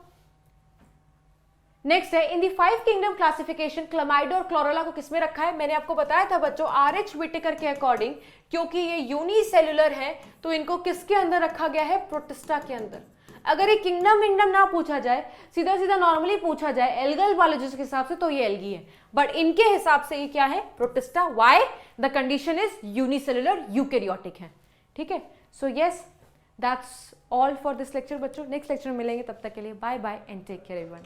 नेक्स्ट है इन दी 5 किंगडम क्लासिफिकेशन क्लमाइडो और क्लोरेला को किसमें रखा है? मैंने आपको बताया था बच्चों RH विटेकर के अकॉर्डिंग, क्योंकि ये यूनिसेलुलर है तो इनको किसके अंदर रखा गया है? प्रोटिस्टा के अंदर। अगर ये किंगडम ना पूछा जाए, सीधा सीधा नॉर्मली पूछा जाए एल्गल बायोलॉजी के हिसाब से, तो ये एल्गी है, बट इनके हिसाब से ये क्या है? Protista. Why? The condition is unicellular eukaryotic है, ठीक है। So yes, that's all for this lecture बच्चों। नेक्स्ट लेक्चर में मिलेंगे, तब तक के लिए bye bye and take care everyone.